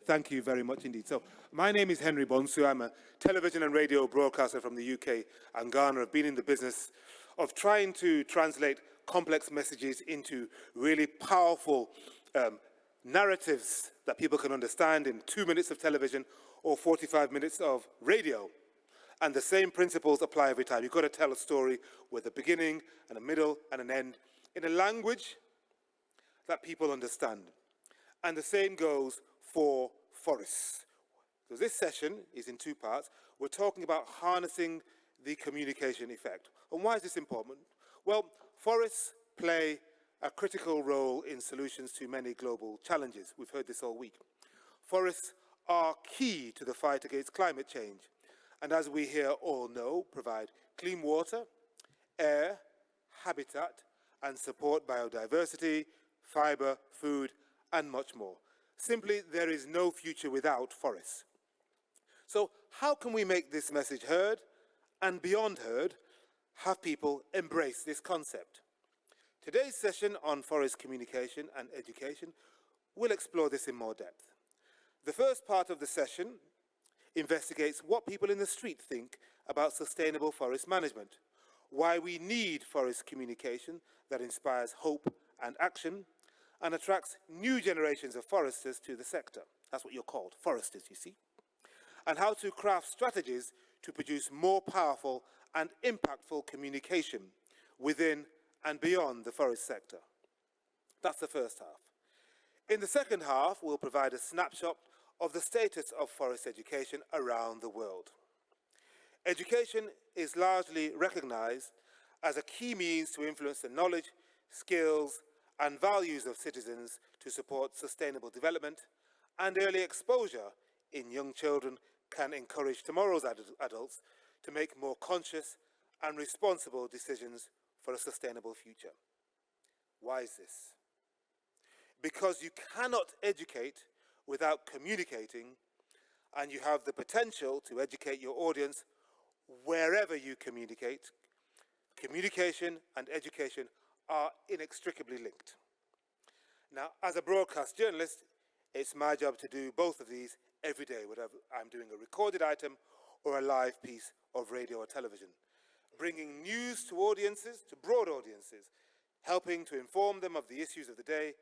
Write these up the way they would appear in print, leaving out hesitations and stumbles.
Thank you very much indeed. So, my name is Henry Bonsu. I'm a television and radio broadcaster from the UK and Ghana. I've been in the business of trying to translate complex messages into really powerful narratives that people can understand in 2 minutes of television or 45 minutes of radio. And the same principles apply every time. You've got to tell a story with a beginning and a middle and an end in a language that people understand. And the same goes for forests. So this session is in two parts. We're talking about harnessing the communication effect. And why is this important? Well, forests play a critical role in solutions to many global challenges. We've heard this all week. Forests are key to the fight against climate change. And as we here all know, provide clean water, air, habitat, and support biodiversity, fiber, food, and much more. Simply, there is no future without forests. So how can we make this message heard and beyond heard, have people embrace this concept? Today's session on forest communication and education will explore this in more depth. The first part of the session investigates what people in the street think about sustainable forest management, why we need forest communication that inspires hope and action, and attracts new generations of foresters to the sector. That's what you're called, foresters, you see. And how to craft strategies to produce more powerful and impactful communication within and beyond the forest sector. That's the first half. In the second half, we'll provide a snapshot of the status of forest education around the world. Education is largely recognized as a key means to influence the knowledge, skills, and values of citizens to support sustainable development, and early exposure in young children can encourage tomorrow's adults to make more conscious and responsible decisions for a sustainable future. Why is this? Because you cannot educate without communicating, and you have the potential to educate your audience wherever you communicate. Communication and education are inextricably linked. Now, as a broadcast journalist, it's my job to do both of these every day, whether I'm doing a recorded item or a live piece of radio or television, bringing news to audiences, to broad audiences, helping to inform them of the issues of the day,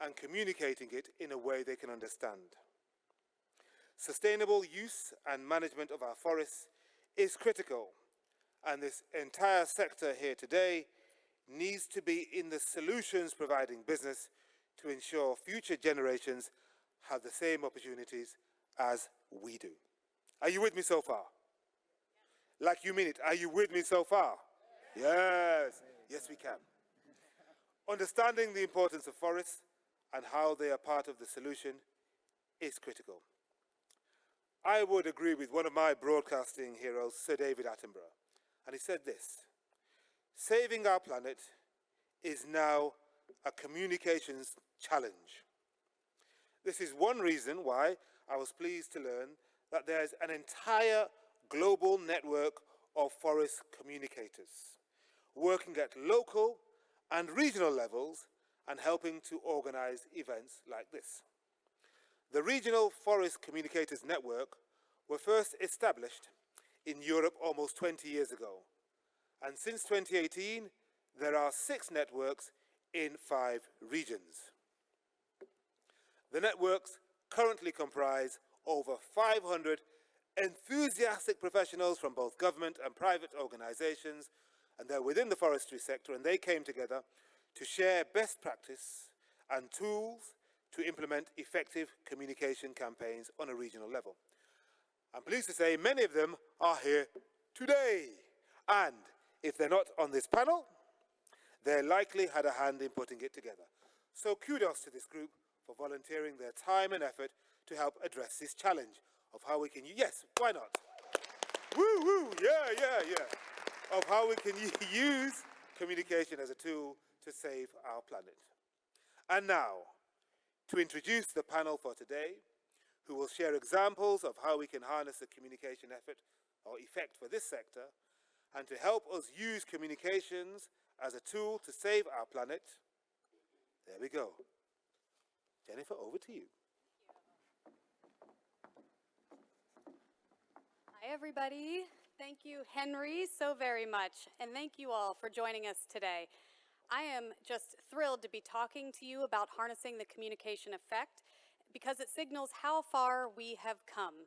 and communicating it in a way they can understand. Sustainable use and management of our forests is critical, and this entire sector here today needs to be in the solutions providing business to ensure future generations have the same opportunities as we do. Are you with me so far? Like you mean it. Are you with me so far? Yes. Yes, we can. Understanding the importance of forests and how they are part of the solution is critical. I would agree with one of my broadcasting heroes, Sir David Attenborough, and he said this: saving our planet is now a communications challenge. This is one reason why I was pleased to learn that there's an entire global network of forest communicators working at local and regional levels and helping to organize events like this. The Regional Forest Communicators Network were first established in Europe almost 20 years ago, and since 2018 there are 6 networks in 5 regions. The networks currently comprise over 500 enthusiastic professionals from both government and private organizations, and they're within the forestry sector, and they came together to share best practice and tools to implement effective communication campaigns on a regional level. I'm pleased to say many of them are here today, and if they're not on this panel, they likely had a hand in putting it together. So kudos to this group for volunteering their time and effort to help address this challenge of how we can, yes, why not? Woo, woo, yeah. Of how we can use communication as a tool to save our planet. And now, to introduce the panel for today, who will share examples of how we can harness the communication effort or effect for this sector, and to help us use communications as a tool to save our planet. There we go. Jennifer, over to you. everybody. Thank you, Henry, so very much. And thank you all for joining us today. I am just thrilled to be talking to you about harnessing the communication effect because it signals how far we have come.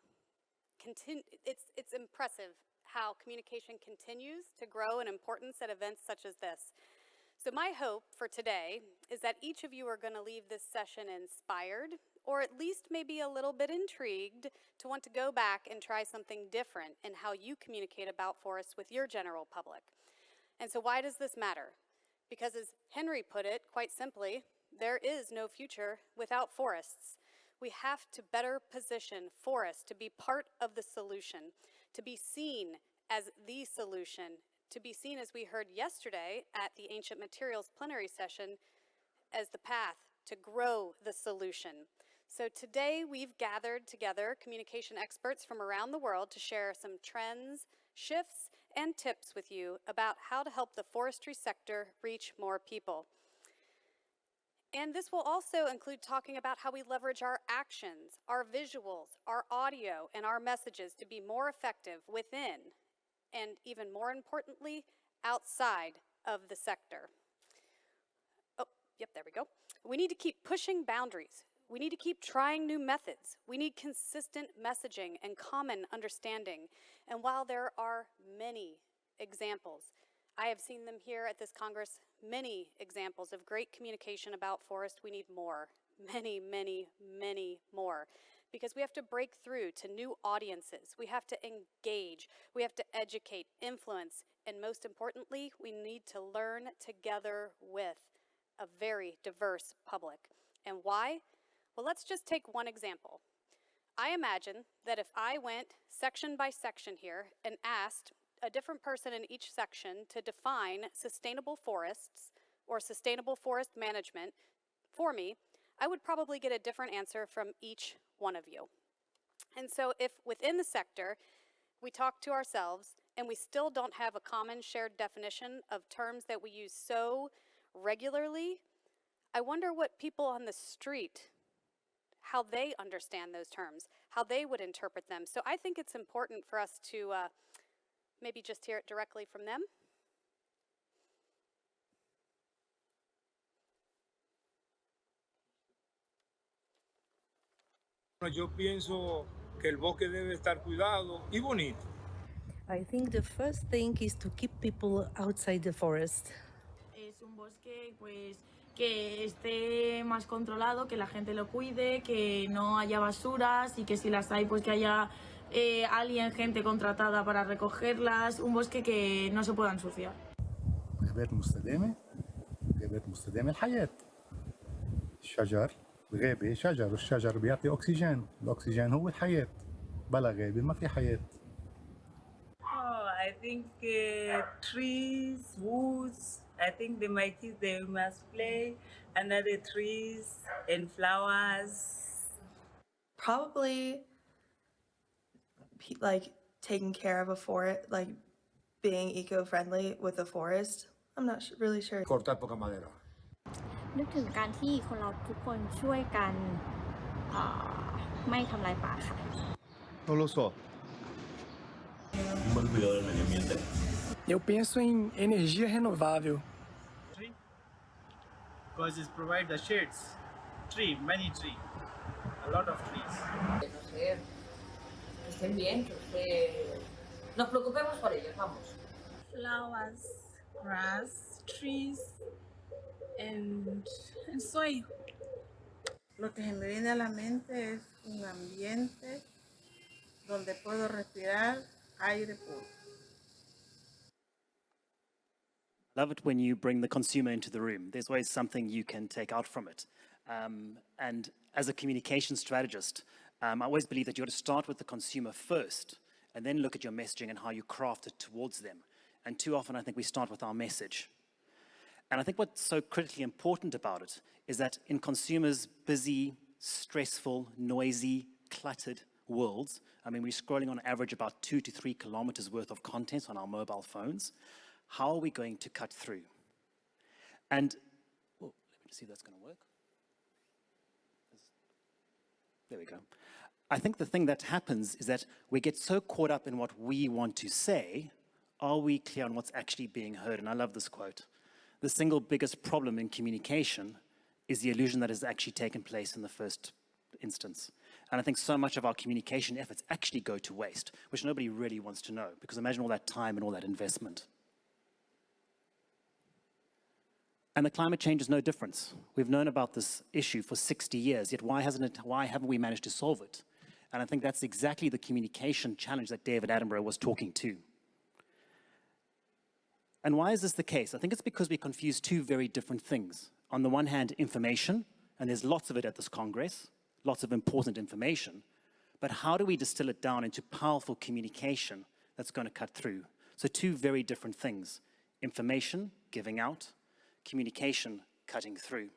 It's impressive how communication continues to grow in importance at events such as this. So my hope for today is that each of you are going to leave this session inspired, or at least maybe a little bit intrigued to want to go back and try something different in how you communicate about forests with your general public. And so why does this matter? Because as Henry put it, quite simply, there is no future without forests. We have to better position forests to be part of the solution, to be seen as the solution, to be seen, as we heard yesterday at the Ancient Materials plenary session, as the path to grow the solution. So today we've gathered together communication experts from around the world to share some trends, shifts, and tips with you about how to help the forestry sector reach more people. And this will also include talking about how we leverage our actions, our visuals, our audio, and our messages to be more effective within, and even more importantly, outside of the sector. Oh, yep, there we go. We need to keep pushing boundaries. We need to keep trying new methods. We need consistent messaging and common understanding. And while there are many examples, I have seen them here at this Congress, many examples of great communication about forest, we need more, many, many, many more. Because we have to break through to new audiences. We have to engage. We have to educate, influence, and most importantly, we need to learn together with a very diverse public. And why? Well, let's just take one example. I imagine that if I went section by section here and asked a different person in each section to define sustainable forests or sustainable forest management for me, I would probably get a different answer from each one of you. And so if within the sector we talk to ourselves and we still don't have a common shared definition of terms that we use so regularly, I wonder what people on the street, how they understand those terms, how they would interpret them. So I think it's important for us to maybe just hear it directly from them. Yo pienso que el bosque debe estar cuidado y bonito. I think the first thing is to keep people outside the forest. Es un bosque pues que esté más controlado, que la gente lo cuide, que no haya basuras y que si las hay pues que haya gente contratada para recogerlas, un bosque que no se pueda ensuciar. غابات مستدامة الحياة. الشجر غابة شجر، والشجر بيعطي أكسجين، الأكسجين هو الحياة. بلا غابة ما في حياة. I think trees, woods. I think my kids they must play under the trees and flowers. Probably like taking care of a forest, like being eco-friendly with the forest. I'm not really sure. Cortar poca madera. นึกถึงการที่คนเราทุกคนช่วยกันไม่ทำลายป่าค่ะ No lo so. Eu penso em energia renovável. Because it provides the shades. Many trees. A lot of trees. Que estén bien, que nos preocupemos por ellos, vamos. Flowers, grass, trees, and soil. Lo que se me viene a la mente es un ambiente donde puedo respirar aire puro. Love it when you bring the consumer into the room. There's always something you can take out from it. And as a communication strategist, I always believe that you ought to start with the consumer first and then look at your messaging and how you craft it towards them. And too often, I think we start with our message. And I think what's so critically important about it is that in consumers' busy, stressful, noisy, cluttered worlds, I mean, we're scrolling on average about 2 to 3 kilometers worth of content on our mobile phones. How are we going to cut through? And, let me just see if that's going to work. There we go. I think the thing that happens is that we get so caught up in what we want to say, are we clear on what's actually being heard? And I love this quote. The single biggest problem in communication is the illusion that has actually taken place in the first instance. And I think so much of our communication efforts actually go to waste, which nobody really wants to know, because imagine all that time and all that investment. And the climate change is no difference. We've known about this issue for 60 years, yet why haven't we managed to solve it? And I think that's exactly the communication challenge that David Attenborough was talking to. And why is this the case? I think it's because we confuse two very different things. On the one hand, information, and there's lots of it at this Congress, lots of important information, but how do we distill it down into powerful communication that's going to cut through? So two very different things: information, giving out, communication, cutting through.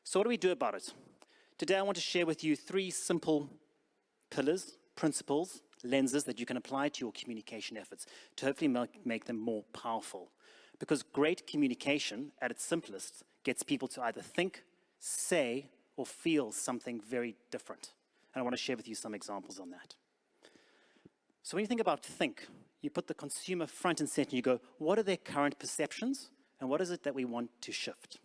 So what do we do about it? Today I want to share with you 3 simple pillars, principles, lenses that you can apply to your communication efforts to hopefully make them more powerful. Because great communication, at its simplest, gets people to either think, say, or feel something very different. And I want to share with you some examples on that. So when you think about think, you put the consumer front and center and you go, what are their current perceptions and what is it that we want to shift?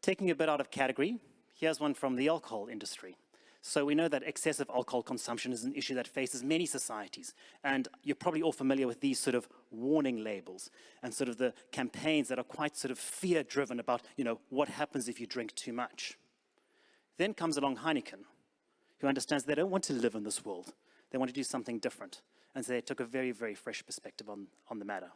Taking a bit out of category, here's one from the alcohol industry. So we know that excessive alcohol consumption is an issue that faces many societies. And you're probably all familiar with these sort of warning labels and sort of the campaigns that are quite sort of fear-driven about, what happens if you drink too much. Then comes along Heineken, who understands they don't want to live in this world. They want to do something different. And so they took a very, very fresh perspective on the matter.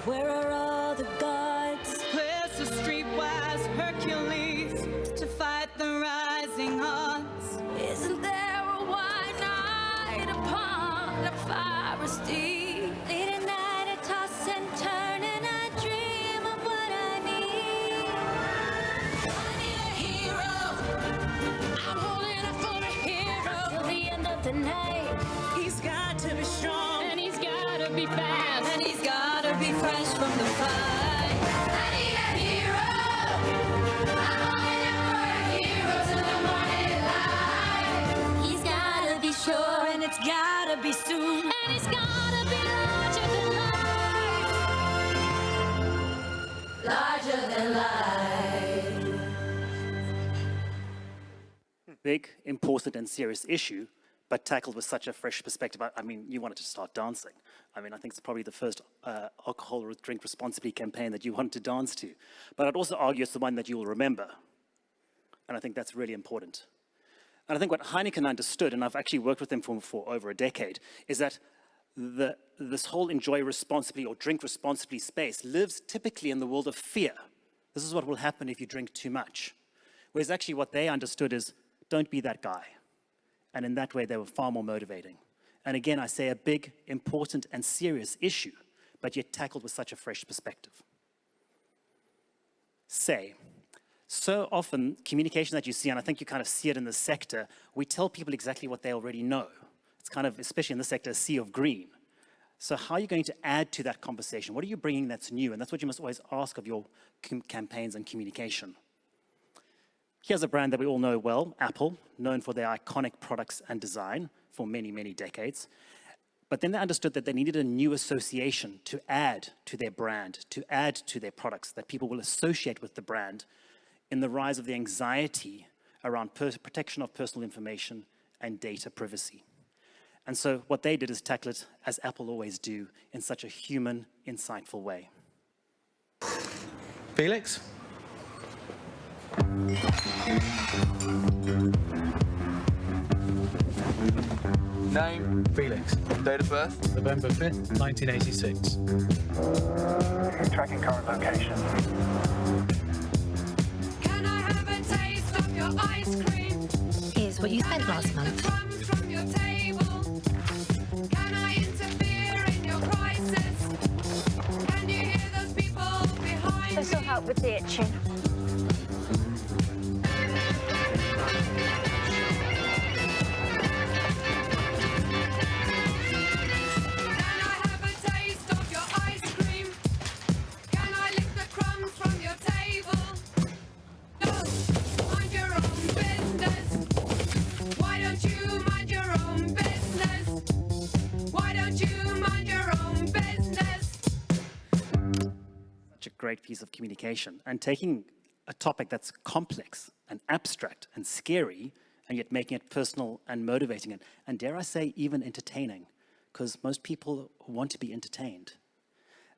Where are all the gods? Where's the streetwise Hercules to fight the rising odds? Isn't there a white knight upon a fiery steed? Late at night I toss and turn and I dream of what I need. I need a hero. I'm holding up for a hero. Till the end of the night. He's got to be strong. And he's got to be fast. And he's got to be fresh from the fight. I need a hero. I'm holding up for a hero till the morning light. He's gotta be sure and it's gotta be soon. And he's gotta be larger than life. Larger than life. Big, important, and serious issue, but tackled with such a fresh perspective. I mean, you wanted to start dancing. I mean, I think it's probably the first alcohol or drink responsibly campaign that you wanted to dance to. But I'd also argue it's the one that you will remember. And I think that's really important. And I think what Heineken understood, and I've actually worked with them for over a decade, is that this whole enjoy responsibly or drink responsibly space lives typically in the world of fear. This is what will happen if you drink too much. Whereas actually what they understood is, don't be that guy. And in that way, they were far more motivating. And again, I say a big, important, and serious issue, but yet tackled with such a fresh perspective. Say, so often, communication that you see, and I think you kind of see it in the sector, we tell people exactly what they already know. It's kind of, especially in the sector, a sea of green. So how are you going to add to that conversation? What are you bringing that's new? And that's what you must always ask of your campaigns and communication. Here's a brand that we all know well, Apple, known for their iconic products and design for many, many decades. But then they understood that they needed a new association to add to their brand, to add to their products, that people will associate with the brand in the rise of the anxiety around protection of personal information and data privacy. And so what they did is tackle it, as Apple always do, in such a human, insightful way. Felix? Name? Felix. Date of birth? November 5th, 1986. Tracking current location. Can I have a taste of your ice cream? Here's what you spent last month. Crumbs from your table. Can I interfere in your crisis? Can you hear those people behind This will help with the itching. Can I have great piece of communication. And taking a topic that's complex and abstract and scary, and yet making it personal and motivating, and dare I say, even entertaining, because most people want to be entertained.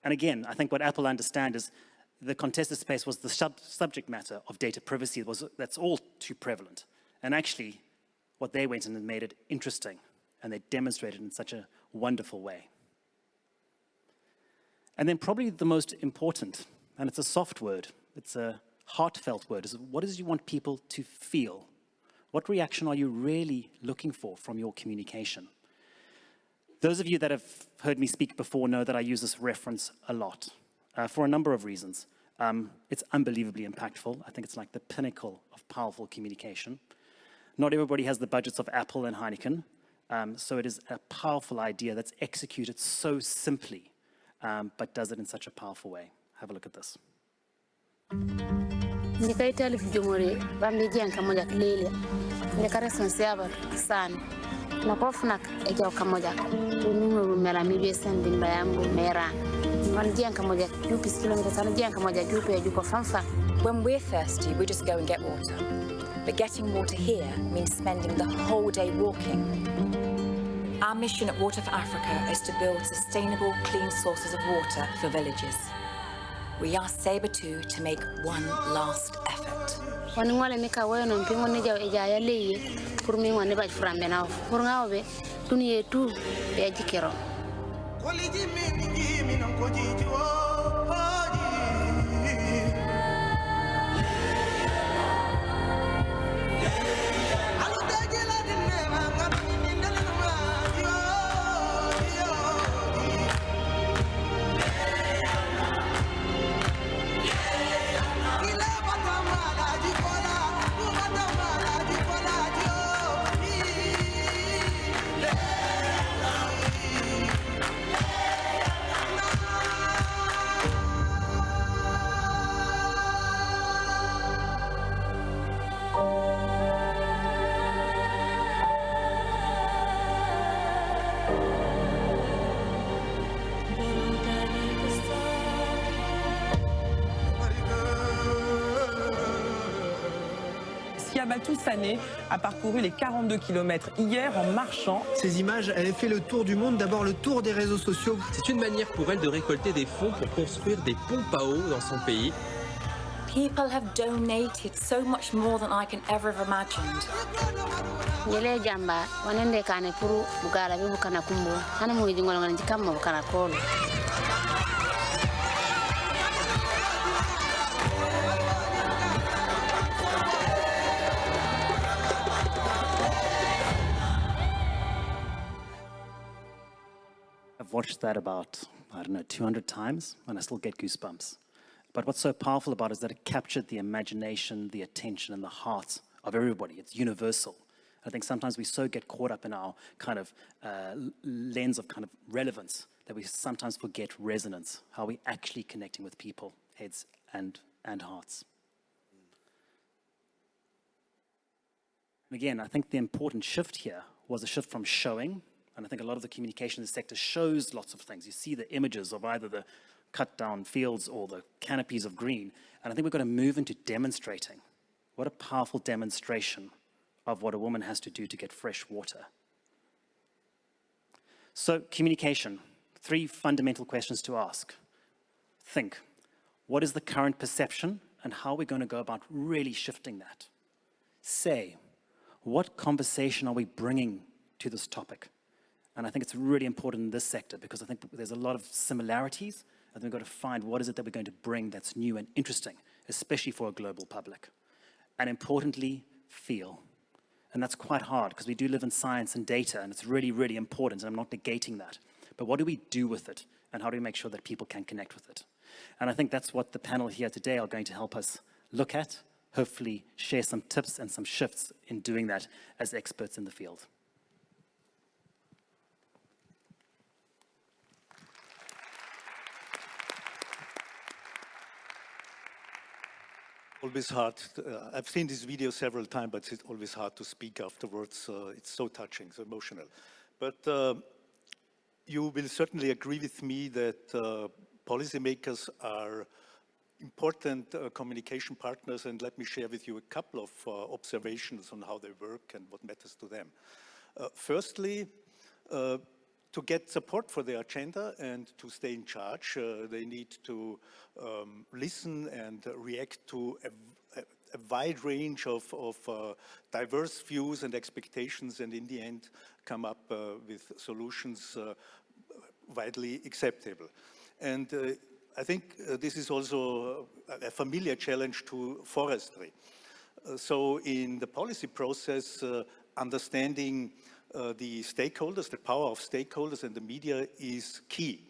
And again, I think what Apple understand is the contested space was the subject matter of data privacy. That's all too prevalent. And actually, what they went and made it interesting, and they demonstrated in such a wonderful way. And then probably the most important, and it's a soft word, it's a heartfelt word, is what is you want people to feel? What reaction are you really looking for from your communication? Those of you that have heard me speak before know that I use this reference a lot for a number of reasons. It's unbelievably impactful. I think it's like the pinnacle of powerful communication. Not everybody has the budgets of Apple and Heineken, so it is a powerful idea that's executed so simply, but does it in such a powerful way. Have a look at this. Nikaitali vijumuri bambi jenka moja kilele nikara sonsiaba sana na kofnak ejo kamoja tunungu rumela mibe sending bayambu mera man jenka moja jupi kilomita sana jenka moja jupi ejuko famfa. When we're thirsty, we just go and get water. But getting water here means spending the whole day walking. Our mission at Water for Africa is to build sustainable, clean sources of water for villages. We asked Sabre2 to make one last effort. Waningwale mika weno mpingo nija ejaya leye kurmi wane baj frambe na kurngao be tuniye tu be jikero. Koliji mi non koji Siabatou Sané a parcouru les 42 km hier en marchant. Ces images avaient fait le tour du monde, d'abord le tour des réseaux sociaux. C'est une manière pour elle de récolter des fonds pour construire des pompes à eau dans son pays. People have donated so much more than I can ever have imagined. Yele jamba wanende kane puru bugala bibu kana kumbo hana mu yidingolo ngana jikamo kana kolo. I've watched that about, I don't know, 200 times, and I still get goosebumps. But what's so powerful about it is that it captured the imagination, the attention, and the heart of everybody. It's universal. I think sometimes we so get caught up in our kind of lens of kind of relevance that we sometimes forget resonance, how we're actually connecting with people, heads and hearts. And again, I think the important shift here was a shift from showing, and I think a lot of the communication in the sector shows lots of things. You see the images of either the cut down fields or the canopies of green, and I think we've got to move into demonstrating. What a powerful demonstration of what a woman has to do to get fresh water. So communication, 3 fundamental questions to ask. Think, what is the current perception and how are we going to go about really shifting that? Say, what conversation are we bringing to this topic? And I think it's really important in this sector because I think there's a lot of similarities. I think we've got to find what is it that we're going to bring that's new and interesting, especially for a global public. And importantly, feel. And that's quite hard because we do live in science and data, and it's really, really important, and I'm not negating that. But what do we do with it, and how do we make sure that people can connect with it? And I think that's what the panel here today are going to help us look at, hopefully share some tips and some shifts in doing that as experts in the field. Always hard. I've seen this video several times, but it's always hard to speak afterwards. It's so touching, so emotional. But you will certainly agree with me that policymakers are important communication partners, and let me share with you a couple of observations on how they work and what matters to them. Firstly, to get support for their agenda and to stay in charge, they need to listen and react to a wide range of diverse views and expectations, and in the end come up with solutions widely acceptable. And I think this is also a familiar challenge to forestry. So in the policy process, understanding the stakeholders, the power of stakeholders and the media is key.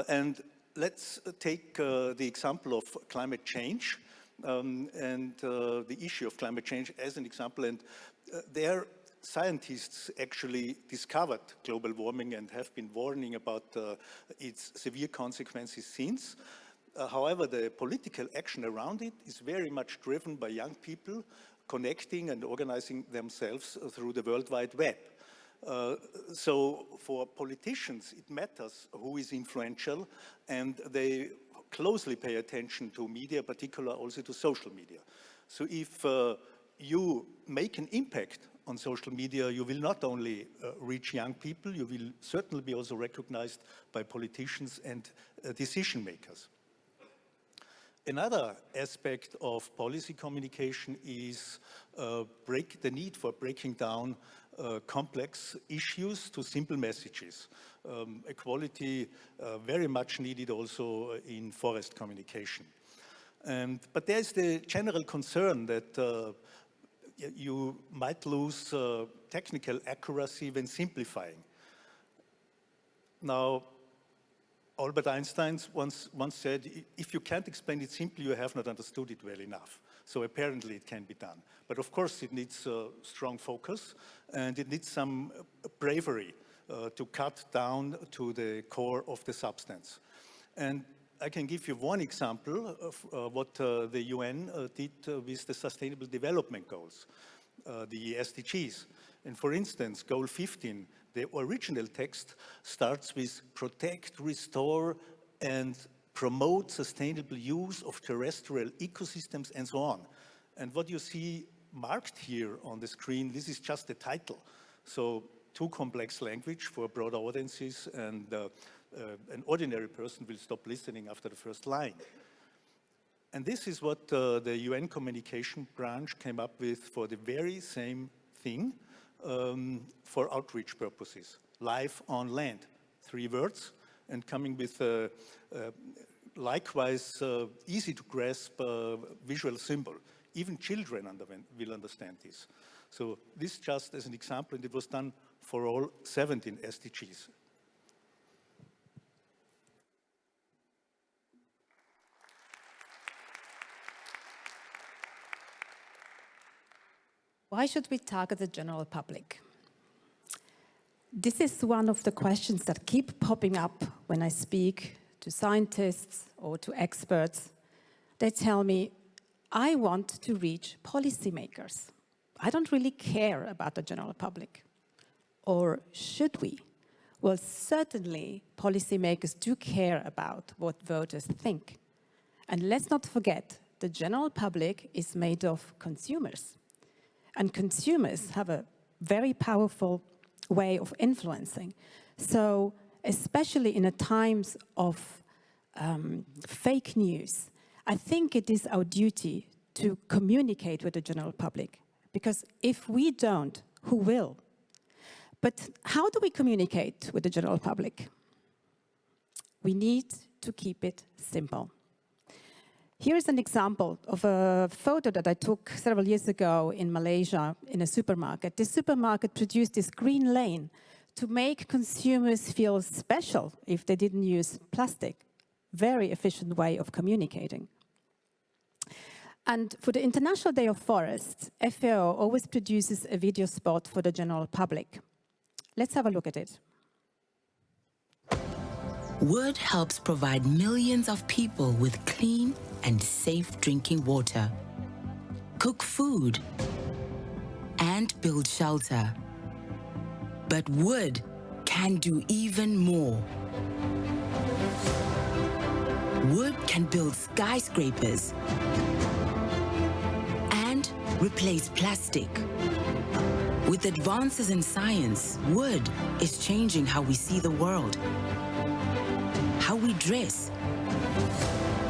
And let's take the example of climate change and the issue of climate change as an example. And there, scientists actually discovered global warming and have been warning about its severe consequences since. However, the political action around it is very much driven by young people connecting and organizing themselves through the World Wide Web. So for politicians, it matters who is influential, and they closely pay attention to media, particularly also to social media. So if you make an impact on social media, you will not only reach young people, you will certainly be also recognized by politicians and decision makers. Another aspect of policy communication is the need for breaking down complex issues to simple messages. Equality very much needed also in forest communication. But there's the general concern that you might lose technical accuracy when simplifying. Now, Albert Einstein once said, if you can't explain it simply, you have not understood it well enough. So apparently it can be done. But of course it needs strong focus, and it needs some bravery to cut down to the core of the substance. And I can give you one example of what the UN did with the Sustainable Development Goals, the SDGs. And for instance, Goal 15, the original text starts with protect, restore, and promote sustainable use of terrestrial ecosystems and so on. And what you see marked here on the screen, this is just the title. So too complex language for broader audiences, and an ordinary person will stop listening after the first line. And this is what the UN communication branch came up with for the very same thing for outreach purposes. Life on land, 3 words, and coming with likewise easy to grasp visual symbol. Even children will understand this. So this just as an example, and it was done for all 17 SDGs. Why should we target the general public? This is one of the questions that keep popping up when I speak to scientists or to experts. They tell me, I want to reach policymakers. I don't really care about the general public. Or should we? Well, certainly policymakers do care about what voters think. And let's not forget, the general public is made of consumers. And consumers have a very powerful way of influencing. So especially in the times of fake news, I think it is our duty to communicate with the general public. Because if we don't, who will? But how do we communicate with the general public? We need to keep it simple. Here's an example of a photo that I took several years ago in Malaysia in a supermarket. This supermarket produced this green lane to make consumers feel special if they didn't use plastic. Very efficient way of communicating. And for the International Day of Forests, FAO always produces a video spot for the general public. Let's have a look at it. Wood helps provide millions of people with clean and safe drinking water, cook food, and build shelter. But wood can do even more. Wood can build skyscrapers and replace plastic. With advances in science, wood is changing how we see the world, how we dress,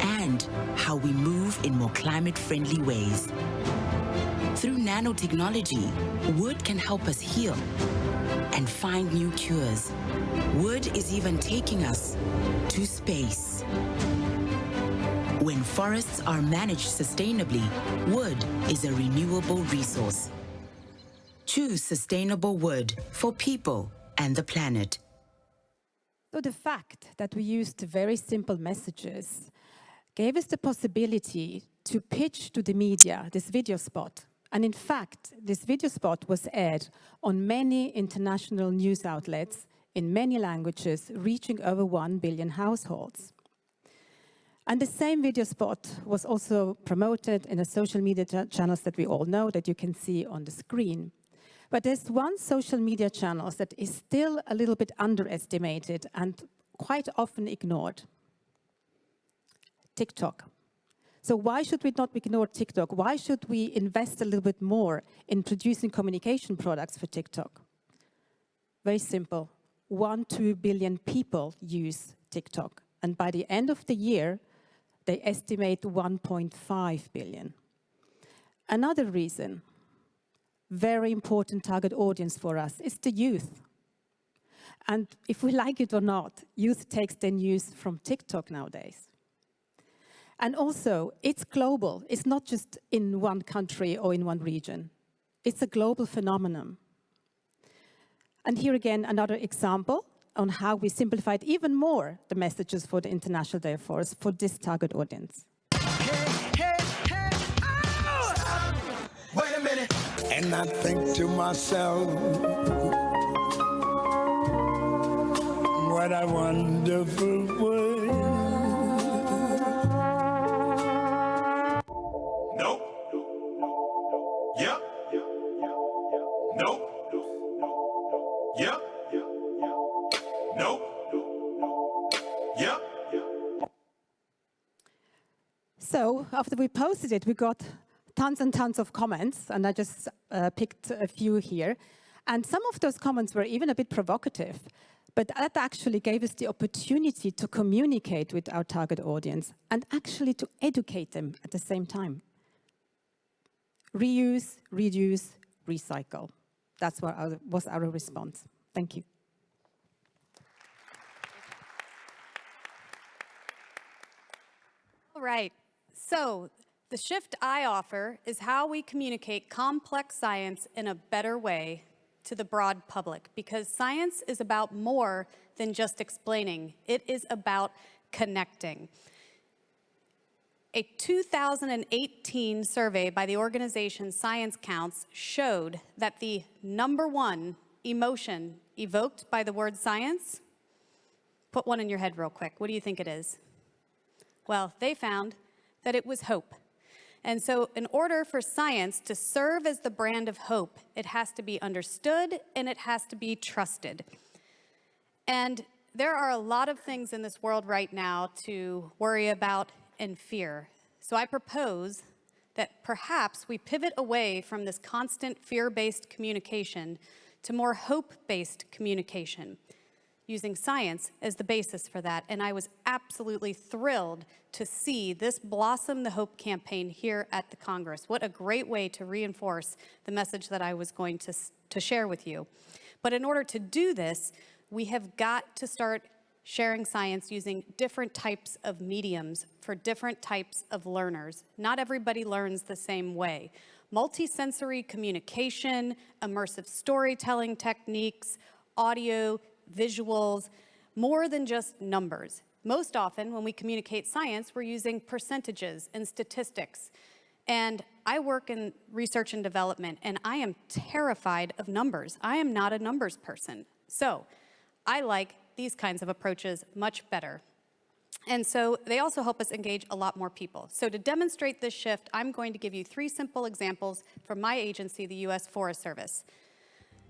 and how we move in more climate-friendly ways. Through nanotechnology, wood can help us heal and find new cures. Wood is even taking us to space. When forests are managed sustainably, wood is a renewable resource. Choose sustainable wood for people and the planet. So the fact that we used very simple messages gave us the possibility to pitch to the media this video spot. And in fact, this video spot was aired on many international news outlets in many languages, reaching over 1 billion households. And the same video spot was also promoted in the social media channels that we all know, that you can see on the screen. But there's one social media channel that is still a little bit underestimated and quite often ignored: TikTok. So why should we not ignore TikTok? Why should we invest a little bit more in producing communication products for TikTok? Very simple. 1-2 billion people use TikTok. And by the end of the year, they estimate 1.5 billion. Another reason, very important target audience for us, is the youth. And if we like it or not, youth takes their news from TikTok nowadays. And also, it's global. It's not just in one country or in one region. It's a global phenomenon. And here again, another example on how we simplified even more the messages for the International Day of Forests for this target audience. Wait a minute. And I think to myself, what a wonderful world. Nope. Yep. Nope. Yep. Nope. Yep. So after we posted it, we got tons and tons of comments, and I just picked a few here. And some of those comments were even a bit provocative, but that actually gave us the opportunity to communicate with our target audience and actually to educate them at the same time. Reuse, reduce, recycle. That's what was our response. Thank you. All right, so the shift I offer is how we communicate complex science in a better way to the broad public, because science is about more than just explaining. It is about connecting. A 2018 survey by the organization Science Counts showed that the #1 emotion evoked by the word science, put one in your head real quick. What do you think it is? Well, they found that it was hope. And so in order for science to serve as the brand of hope, it has to be understood and it has to be trusted. And there are a lot of things in this world right now to worry about and fear. So I propose that perhaps we pivot away from this constant fear-based communication to more hope-based communication, using science as the basis for that. And I was absolutely thrilled to see this blossom the Hope campaign here at the Congress. What a great way to reinforce the message that I was going to share with you. But in order to do this, we have got to start sharing science using different types of mediums for different types of learners. Not everybody learns the same way. Multisensory communication, immersive storytelling techniques, audio, visuals, more than just numbers. Most often, when we communicate science, we're using percentages and statistics. And I work in research and development, and I am terrified of numbers. I am not a numbers person. So I like these kinds of approaches much better. And so they also help us engage a lot more people. So to demonstrate this shift, I'm going to give you 3 simple examples from my agency, the U.S. Forest Service.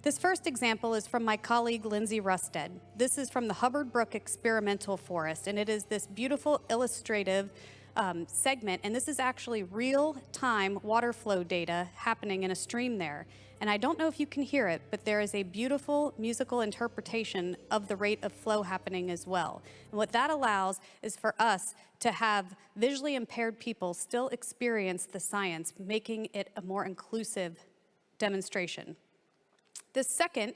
This first example is from my colleague Lindsay Rusted. This is from the Hubbard Brook Experimental Forest, and it is this beautiful illustrative segment, and this is actually real-time water flow data happening in a stream there. And I don't know if you can hear it, but there is a beautiful musical interpretation of the rate of flow happening as well. And what that allows is for us to have visually impaired people still experience the science, making it a more inclusive demonstration. This second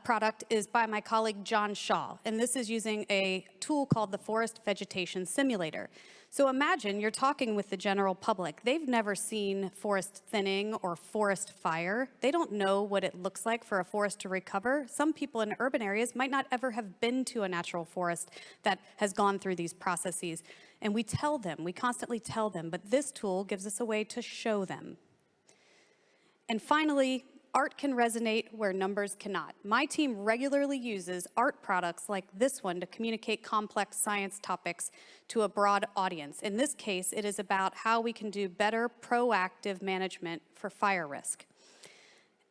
product is by my colleague John Shaw, and this is using a tool called the Forest Vegetation Simulator. So imagine you're talking with the general public. They've never seen forest thinning or forest fire. They don't know what it looks like for a forest to recover. Some people in urban areas might not ever have been to a natural forest that has gone through these processes. And we tell them, we constantly tell them, but this tool gives us a way to show them. And finally, art can resonate where numbers cannot. My team regularly uses art products like this one to communicate complex science topics to a broad audience. In this case, it is about how we can do better proactive management for fire risk.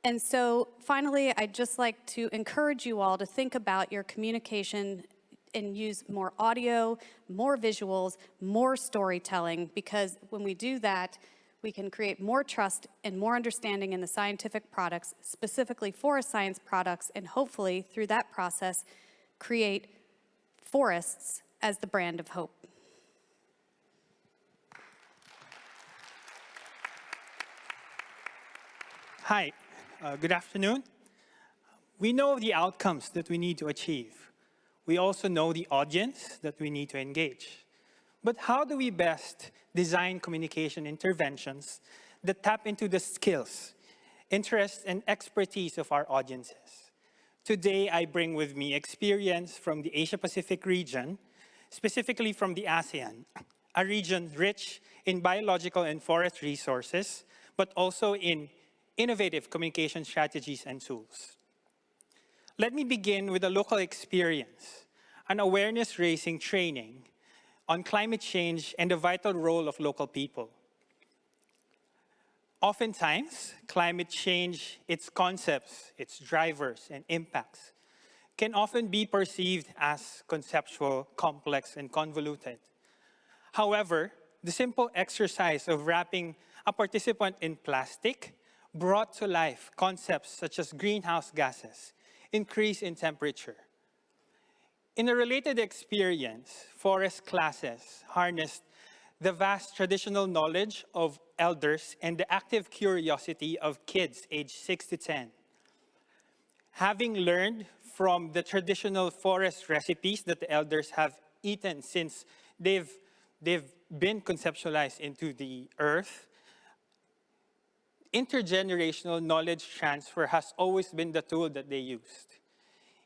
And so finally, I'd just like to encourage you all to think about your communication and use more audio, more visuals, more storytelling, because when we do that, we can create more trust and more understanding in the scientific products, specifically forest science products, and hopefully, through that process, create forests as the brand of hope. Hi, good afternoon. We know the outcomes that we need to achieve. We also know the audience that we need to engage. But how do we best design communication interventions that tap into the skills, interests, and expertise of our audiences? Today, I bring with me experience from the Asia-Pacific region, specifically from the ASEAN, a region rich in biological and forest resources, but also in innovative communication strategies and tools. Let me begin with a local experience, an awareness-raising training on climate change and the vital role of local people. Oftentimes, climate change, its concepts, its drivers, and impacts can often be perceived as conceptual, complex, and convoluted. However, the simple exercise of wrapping a participant in plastic brought to life concepts such as greenhouse gases, increase in temperature. In a related experience, forest classes harnessed the vast traditional knowledge of elders and the active curiosity of kids aged 6 to 10. Having learned from the traditional forest recipes that the elders have eaten since they've been conceptualized into the earth, intergenerational knowledge transfer has always been the tool that they used.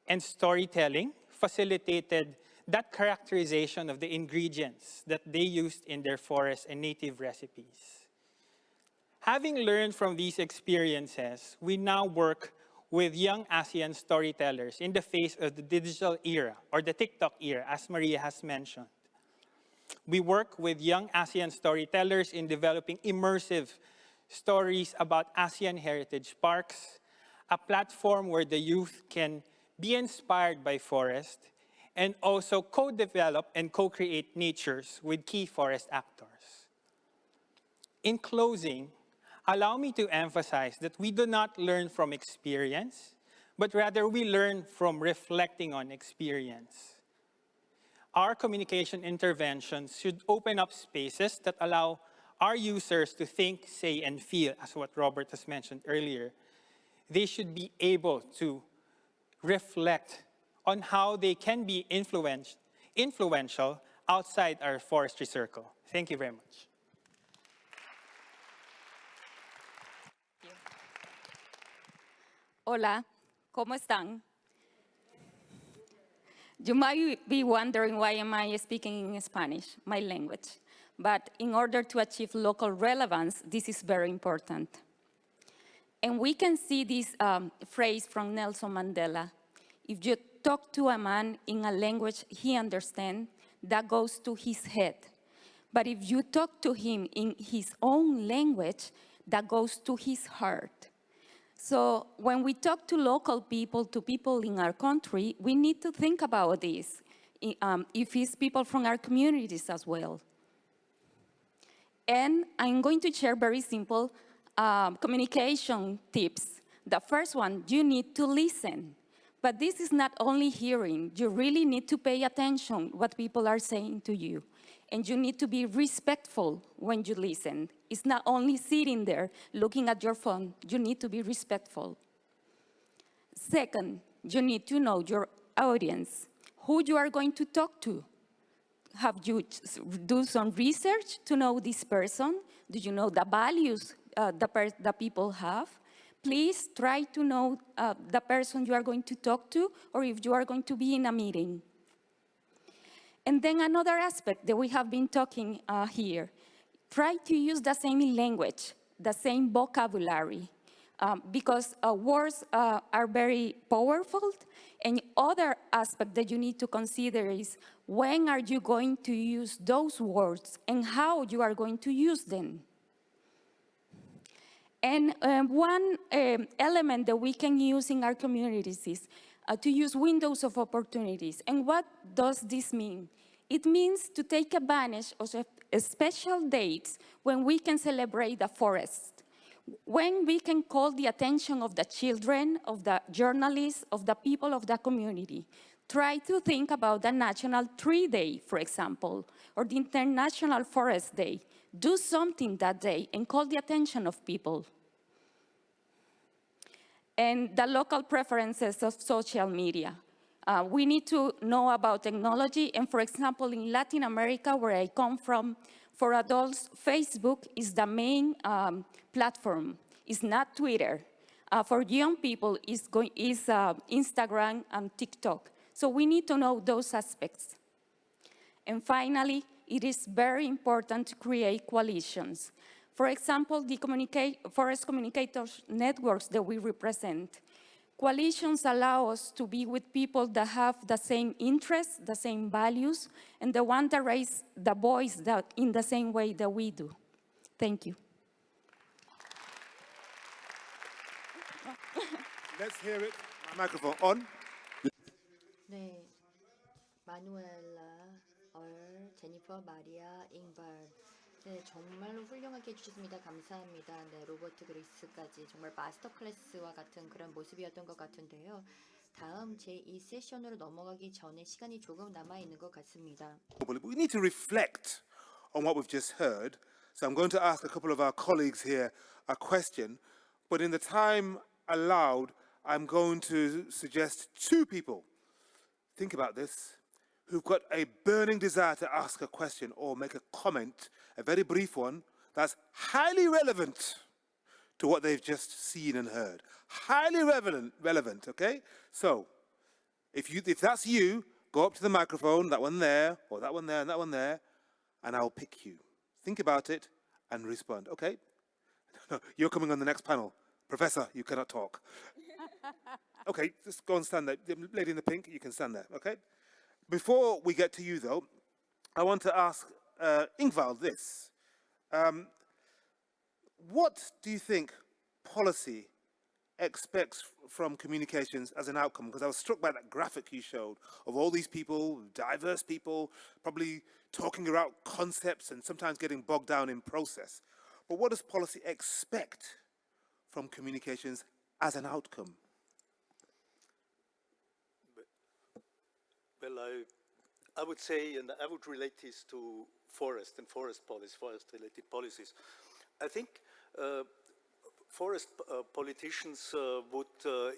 And storytelling facilitated that characterization of the ingredients that they used in their forest and native recipes. Having learned from these experiences, we now work with young ASEAN storytellers in the face of the digital era, or the TikTok era, as Maria has mentioned. We work with young ASEAN storytellers in developing immersive stories about ASEAN heritage parks, a platform where the youth can be inspired by forest, and also co-develop and co-create natures with key forest actors. In closing, allow me to emphasize that we do not learn from experience, but rather we learn from reflecting on experience. Our communication interventions should open up spaces that allow our users to think, say, and feel, as what Robert has mentioned earlier. They should be able to reflect on how they can be influential outside our forestry circle. Thank you very much. Hola, ¿cómo están? You might be wondering why am I speaking in Spanish, my language. But in order to achieve local relevance, this is very important. And we can see this phrase from Nelson Mandela. If you talk to a man in a language he understands, that goes to his head. But if you talk to him in his own language, that goes to his heart. So when we talk to local people, to people in our country, we need to think about this, if it's people from our communities as well. And I'm going to share very simple communication tips. The first one, you need to listen. But this is not only hearing. You really need to pay attention what people are saying to you. And you need to be respectful when you listen. It's not only sitting there looking at your phone. You need to be respectful. Second, you need to know your audience, who you are going to talk to. Have you do some research to know this person? Do you know the values the people have? Please try to know the person you are going to talk to, or if you are going to be in a meeting. And then another aspect that we have been talking here, try to use the same language, the same vocabulary, because words are very powerful. And other aspect that you need to consider is when are you going to use those words and how you are going to use them. And one element that we can use in our communities is to use windows of opportunities. And what does this mean? It means to take advantage of special dates when we can celebrate the forest, when we can call the attention of the children, of the journalists, of the people of the community. Try to think about the National Tree Day, for example, or the International Forest Day. Do something that day and call the attention of people. And the local preferences of social media. We need to know about technology, and for example, in Latin America, where I come from, for adults, Facebook is the main platform. It's not Twitter. For young people, it's Instagram and TikTok. So we need to know those aspects. And finally, it is very important to create coalitions. For example, the forest communicators networks that we represent. Coalitions allow us to be with people that have the same interests, the same values, and the one that raise the voice in the same way that we do. Thank you. Let's hear it. Microphone on. 네, 마누엘라, 얼, 제니퍼, 마리아, 잉발. 네, 정말로 훌륭하게 해주셨습니다. 감사합니다. 네, 로버트 그리스까지 정말 마스터 클래스와 같은 그런 모습이었던 것 같은데요. 다음 제2 세션으로 넘어가기 전에 시간이 조금 남아있는 것 같습니다. We need to reflect on what we've just heard. So I'm going to ask a couple of our colleagues here a question, but in the time allowed, I'm going to suggest two people. Think about this. Who've got a burning desire to ask a question or make a comment, a very brief one, that's highly relevant to what they've just seen and heard. Highly relevant, okay? So, if that's you, go up to the microphone, that one there, or that one there, and that one there, and I'll pick you. Think about it and respond, okay? No, you're coming on the next panel. Professor, you cannot talk. Okay, just go and stand there. The lady in the pink, you can stand there, okay? Before we get to you, though, I want to ask Ingvald this. What do you think policy expects from communications as an outcome? Because I was struck by that graphic you showed of all these people, diverse people, probably talking about concepts and sometimes getting bogged down in process. But what does policy expect from communications as an outcome? Well, I would say, and I would relate this to forest and forest policies, forest-related policies. I think forest politicians would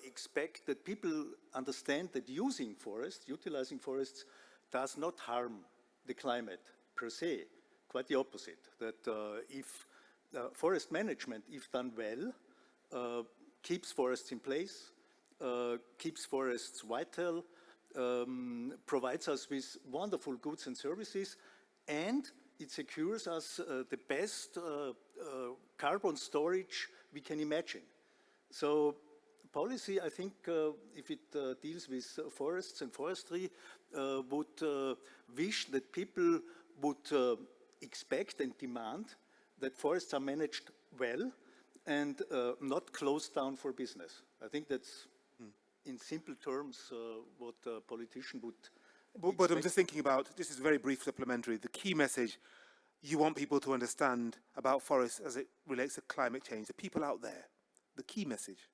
expect that people understand that using forests, utilizing forests, does not harm the climate per se. Quite the opposite. That if forest management, if done well, keeps forests in place, keeps forests vital, provides us with wonderful goods and services, and it secures us the best carbon storage we can imagine. So policy, I think, if it deals with forests and forestry, would wish that people would expect and demand that forests are managed well, and not close down for business. I think that's, in simple terms, what a politician would But I'm just thinking about, this is very brief supplementary, the key message you want people to understand about forests as it relates to climate change, the people out there, the key message.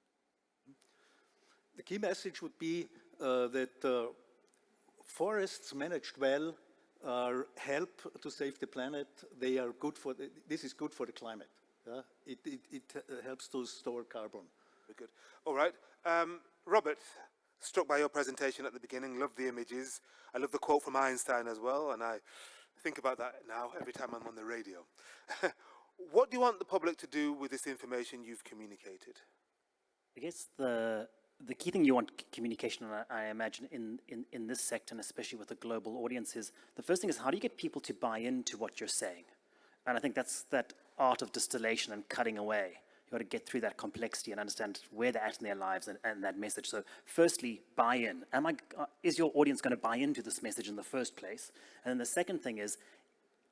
The key message would be that forests managed well help to save the planet. They are good for, this is good for the climate. It helps to store carbon. Very good. All right. Robert, struck by your presentation at the beginning, love the images. I love the quote from Einstein as well, and I think about that now every time I'm on the radio. What do you want the public to do with this information you've communicated? I guess the key thing you want communication, I imagine, in this sector, and especially with a global audience, is the first thing is how do you get people to buy into what you're saying? And I think that's that art of distillation and cutting away. You got to get through that complexity and understand where they're at in their lives and that message. So firstly, buy in. Is your audience going to buy into this message in the first place? And then the second thing is,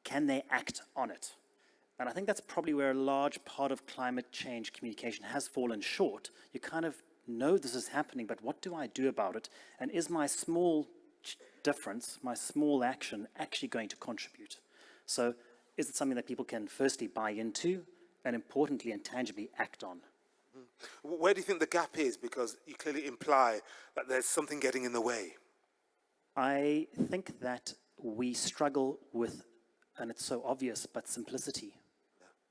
can they act on it? And I think that's probably where a large part of climate change communication has fallen short. You kind of know this is happening, but what do I do about it? And is my small difference, my small action, actually going to contribute? So is it something that people can firstly buy into and importantly and tangibly act on? Where do you think the gap is? Because you clearly imply that there's something getting in the way. I think that we struggle with, and it's so obvious, but simplicity.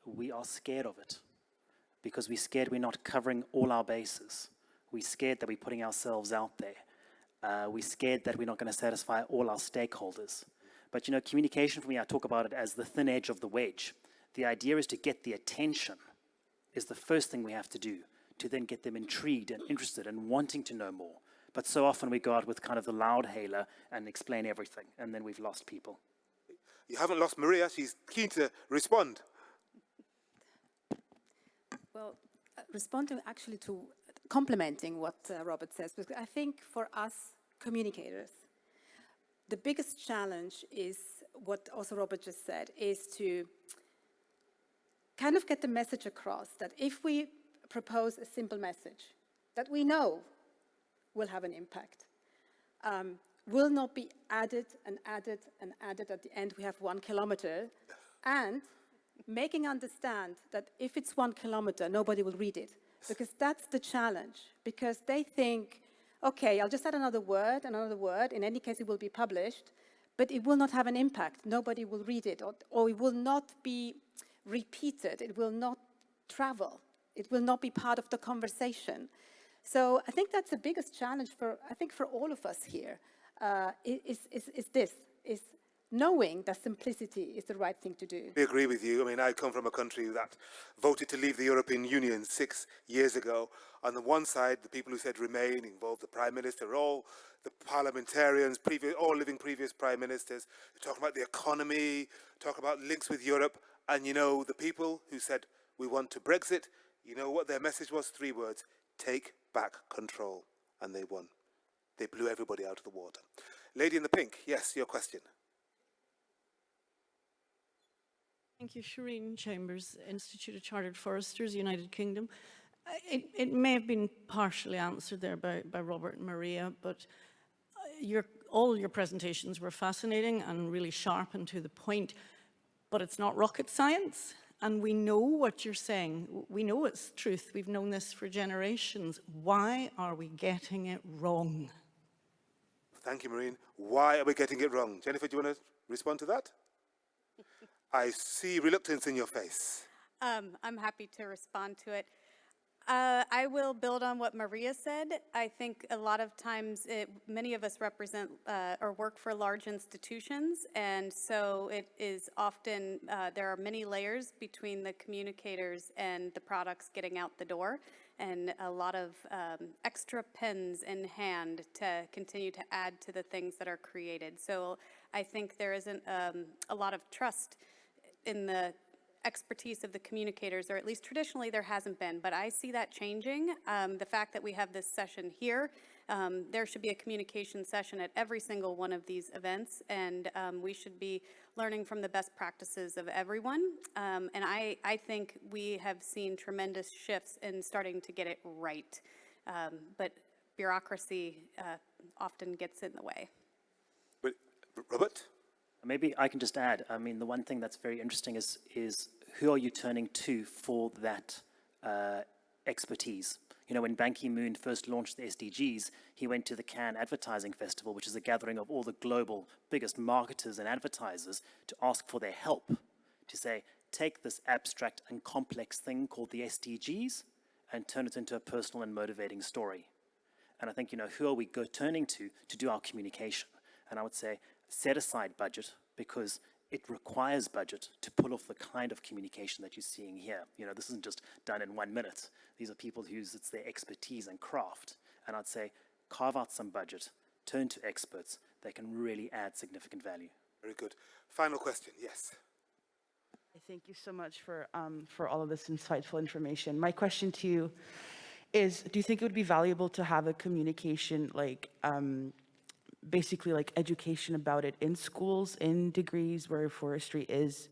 We are scared of it because we're scared we're not covering all our bases. We're scared that we're putting ourselves out there. We're scared that we're not going to satisfy all our stakeholders. But you know, communication for me, I talk about it as the thin edge of the wedge. The idea is to get the attention is the first thing we have to do, to then get them intrigued and interested and wanting to know more. But so often we go out with kind of the loud hailer and explain everything, and then we've lost people. You haven't lost Maria. She's keen to respond. Well, responding actually to complementing what Robert says, because I think for us communicators, the biggest challenge is what also Robert just said, is to kind of get the message across that if we propose a simple message that we know will have an impact, will not be added and added and added. At the end we have 1 kilometer, and making understand that if it's 1 kilometer, nobody will read it, because that's the challenge, because they think, okay, I'll just add another word, in any case it will be published, but it will not have an impact. Nobody will read it, or it will not be repeated, it will not travel, it will not be part of the conversation. So I think that's the biggest challenge for all of us here, is knowing that simplicity is the right thing to do. I agree with you. I mean, I come from a country that voted to leave the European Union 6 years ago. On the one side, the people who said remain involved the Prime Minister, all the parliamentarians, all living previous Prime Ministers, talking about the economy, talking about links with Europe. And you know, the people who said we want to Brexit, you know what their message was? 3 words: take back control. And they won. They blew everybody out of the water. Lady in the pink, yes, your question. Thank you, Shireen Chambers, Institute of Chartered Foresters, United Kingdom. It may have been partially answered there by Robert and Maria, but all your presentations were fascinating and really sharp and to the point, but it's not rocket science, and we know what you're saying. We know it's truth. We've known this for generations. Why are we getting it wrong? Thank you, Maureen. Why are we getting it wrong? Jennifer, do you want to respond to that? I see reluctance in your face. I'm happy to respond to it. I will build on what Maria said. I think a lot of times many of us represent or work for large institutions, and so it is often, there are many layers between the communicators and the products getting out the door, and a lot of extra pens in hand to continue to add to the things that are created. So I think there isn't a lot of trust in the expertise of the communicators, or at least traditionally there hasn't been, but I see that changing. The fact that we have this session here, there should be a communication session at every single one of these events, and we should be learning from the best practices of everyone. And I think we have seen tremendous shifts in starting to get it right. But bureaucracy often gets in the way. Robert? Maybe I can just add, I mean, the one thing that's very interesting is who are you turning to for that expertise? You know, when Ban Ki-moon first launched the SDGs, he went to the Cannes Advertising Festival, which is a gathering of all the global biggest marketers and advertisers, to ask for their help, to say, take this abstract and complex thing called the SDGs and turn it into a personal and motivating story. And I think, you know, who are we turning to do our communication? And I would say, set aside budget, because it requires budget to pull off the kind of communication that you're seeing here. You know, this isn't just done in 1 minute. These are people it's their expertise and craft. And I'd say, carve out some budget, turn to experts. They can really add significant value. Very good. Final question, yes. Thank you so much for all of this insightful information. My question to you is, do you think it would be valuable to have a communication, like, basically like education about it in schools, in degrees where forestry is,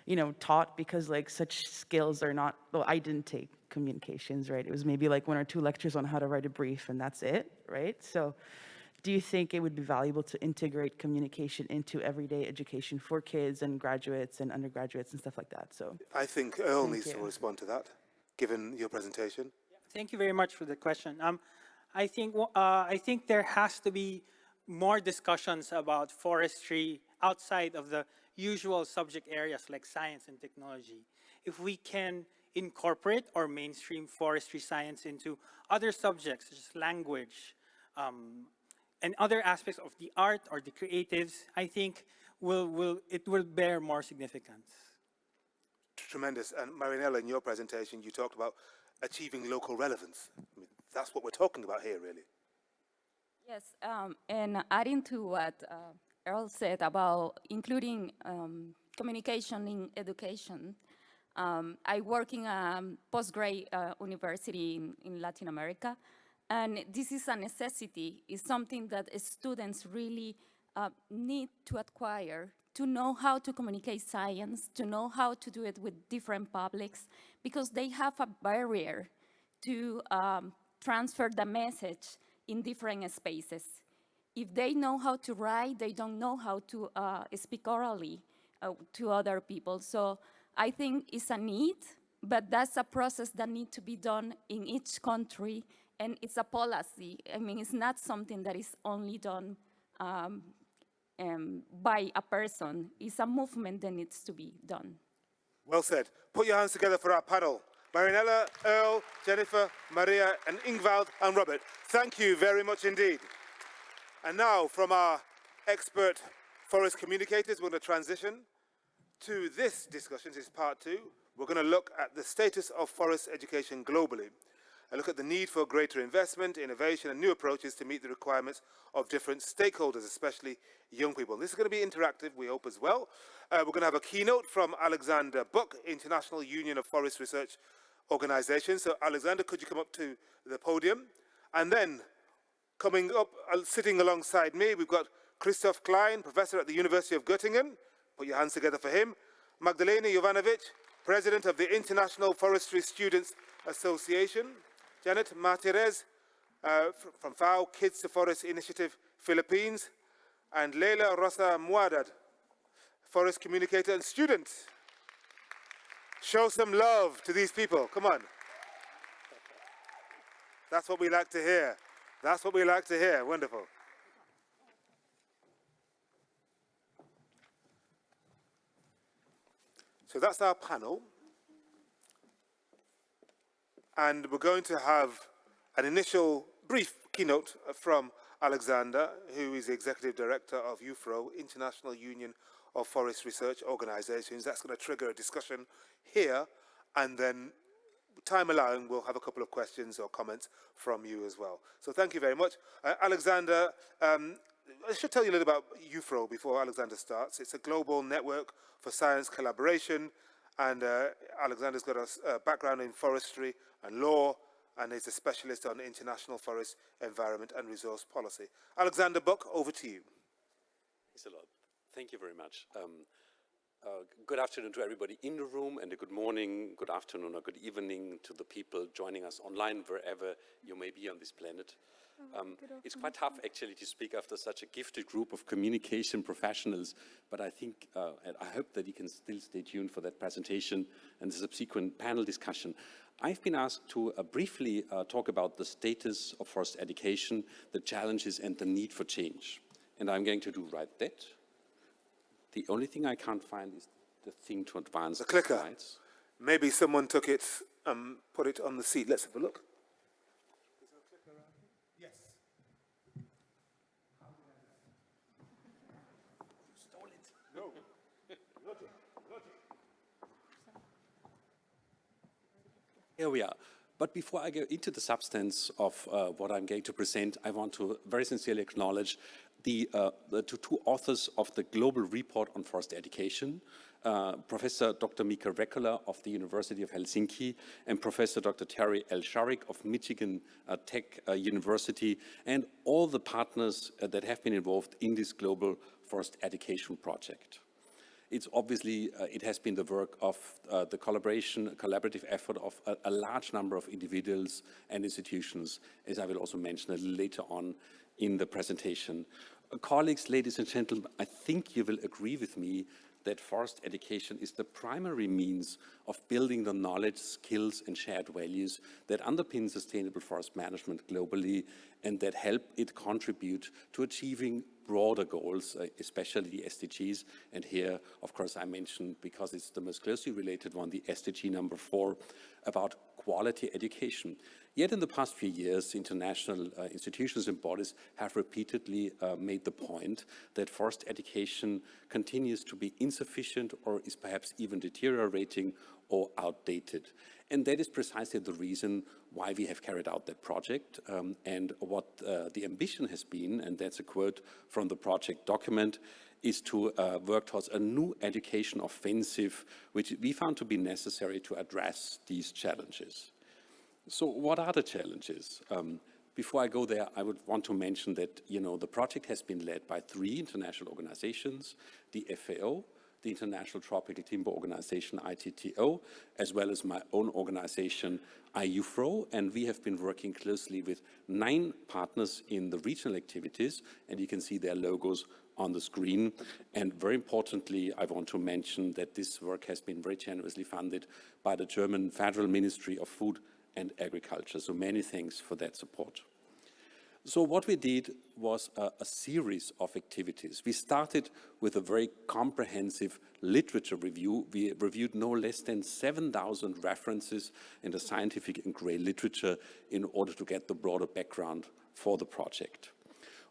you know, taught? Because like such skills are not, well, I didn't take communications, right? It was maybe like 1 or 2 lectures on how to write a brief and that's it, right? So do you think it would be valuable to integrate communication into everyday education for kids and graduates and undergraduates and stuff like that? So I think Earl needs to respond to that, given your presentation. Thank you very much for the question. I think there has to be more discussions about forestry outside of the usual subject areas like science and technology. If we can incorporate or mainstream forestry science into other subjects such as language and other aspects of the art or the creatives, I think it will bear more significance. Tremendous. And Marianela, in your presentation, you talked about achieving local relevance. I mean, that's what we're talking about here, really. Yes, and adding to what Earl said about including communication in education, I work in a postgrad university in Latin America, and this is a necessity. It's something that students really need to acquire, to know how to communicate science, to know how to do it with different publics, because they have a barrier to transfer the message in different spaces. If they know how to write, they don't know how to speak orally to other people. So I think it's a need, but that's a process that needs to be done in each country, and it's a policy. I mean, it's not something that is only done by a person. It's a movement that needs to be done. Well said. Put your hands together for our panel. Marianela, Earl, Jennifer, Maria, and Ingvald and Robert, thank you very much indeed. And now, from our expert forest communicators, we're going to transition to this discussion. This is part 2. We're going to look at the status of forest education globally, and look at the need for greater investment, innovation, and new approaches to meet the requirements of different stakeholders, especially young people. This is going to be interactive, we hope, as well. We're going to have a keynote from Alexander Buck, International Union of Forest Research Organizations. So, Alexander, could you come up to the podium? And then, coming up, sitting alongside me, we've got Christoph Klein, professor at the University of Göttingen. Put your hands together for him. Magdalena Jovanovic, president of the International Forestry Students Association. Janet Martirez from FAO, Kids to Forest Initiative, Philippines. And Leila Rosa Muadad, forest communicator and student. Show some love to these people, come on. That's what we like to hear. That's what we like to hear, wonderful. So that's our panel. And we're going to have an initial brief keynote from Alexander, who is the Executive Director of UFRO, International Union of Forest Research Organizations. That's going to trigger a discussion here, and then, time allowing, we'll have a couple of questions or comments from you as well. So thank you very much. Alexander, I should tell you a little about UFRO before Alexander starts. It's a global network for science collaboration, And Alexander's got a background in forestry and law, and is a specialist on international forest, environment and resource policy. Alexander Buck, over to you. Thanks a lot. Thank you very much. Good afternoon to everybody in the room, and a good morning, good afternoon, or good evening to the people joining us online, wherever you may be on this planet. It's quite tough, actually, to speak after such a gifted group of communication professionals, but I think, and I hope that you can still stay tuned for that presentation and the subsequent panel discussion. I've been asked to briefly talk about the status of forest education, the challenges and the need for change. And I'm going to do right that. The only thing I can't find is the thing to advance the clicker. Slides. Maybe someone took it and put it on the seat. Let's have a look. Yes. Stole it. No. Here we are. But before I go into the substance of what I'm going to present, I want to very sincerely acknowledge the two authors of the Global Report on Forest Education, Professor Dr. Mika Rekola of the University of Helsinki and Professor Dr. Terry L. Sharrock of Michigan Tech University, and all the partners that have been involved in this Global Forest Education project. It's obviously, it has been the work of the collaborative effort of a large number of individuals and institutions, as I will also mention a little later on in the presentation. Colleagues, ladies and gentlemen, I think you will agree with me that forest education is the primary means of building the knowledge, skills and shared values that underpin sustainable forest management globally and that help it contribute to achieving broader goals, especially the SDGs. And here, of course, I mentioned, because it's the most closely related one, the SDG number 4, about quality education. Yet in the past few years, international institutions and bodies have repeatedly made the point that forest education continues to be insufficient or is perhaps even deteriorating or outdated. And that is precisely the reason why we have carried out that project and what the ambition has been, and that's a quote from the project document, is to work towards a new education offensive, which we found to be necessary to address these challenges. So what are the challenges? Before I go there, I would want to mention that, the project has been led by 3 international organizations, the FAO, the International Tropical Timber Organization, ITTO, as well as my own organization, IUFRO, and we have been working closely with 9 partners in the regional activities, and you can see their logos on the screen. And very importantly, I want to mention that this work has been very generously funded by the German Federal Ministry of Food and Agriculture. So many thanks for that support. So what we did was a series of activities. We started with a very comprehensive literature review. We reviewed no less than 7,000 references in the scientific and grey literature in order to get the broader background for the project.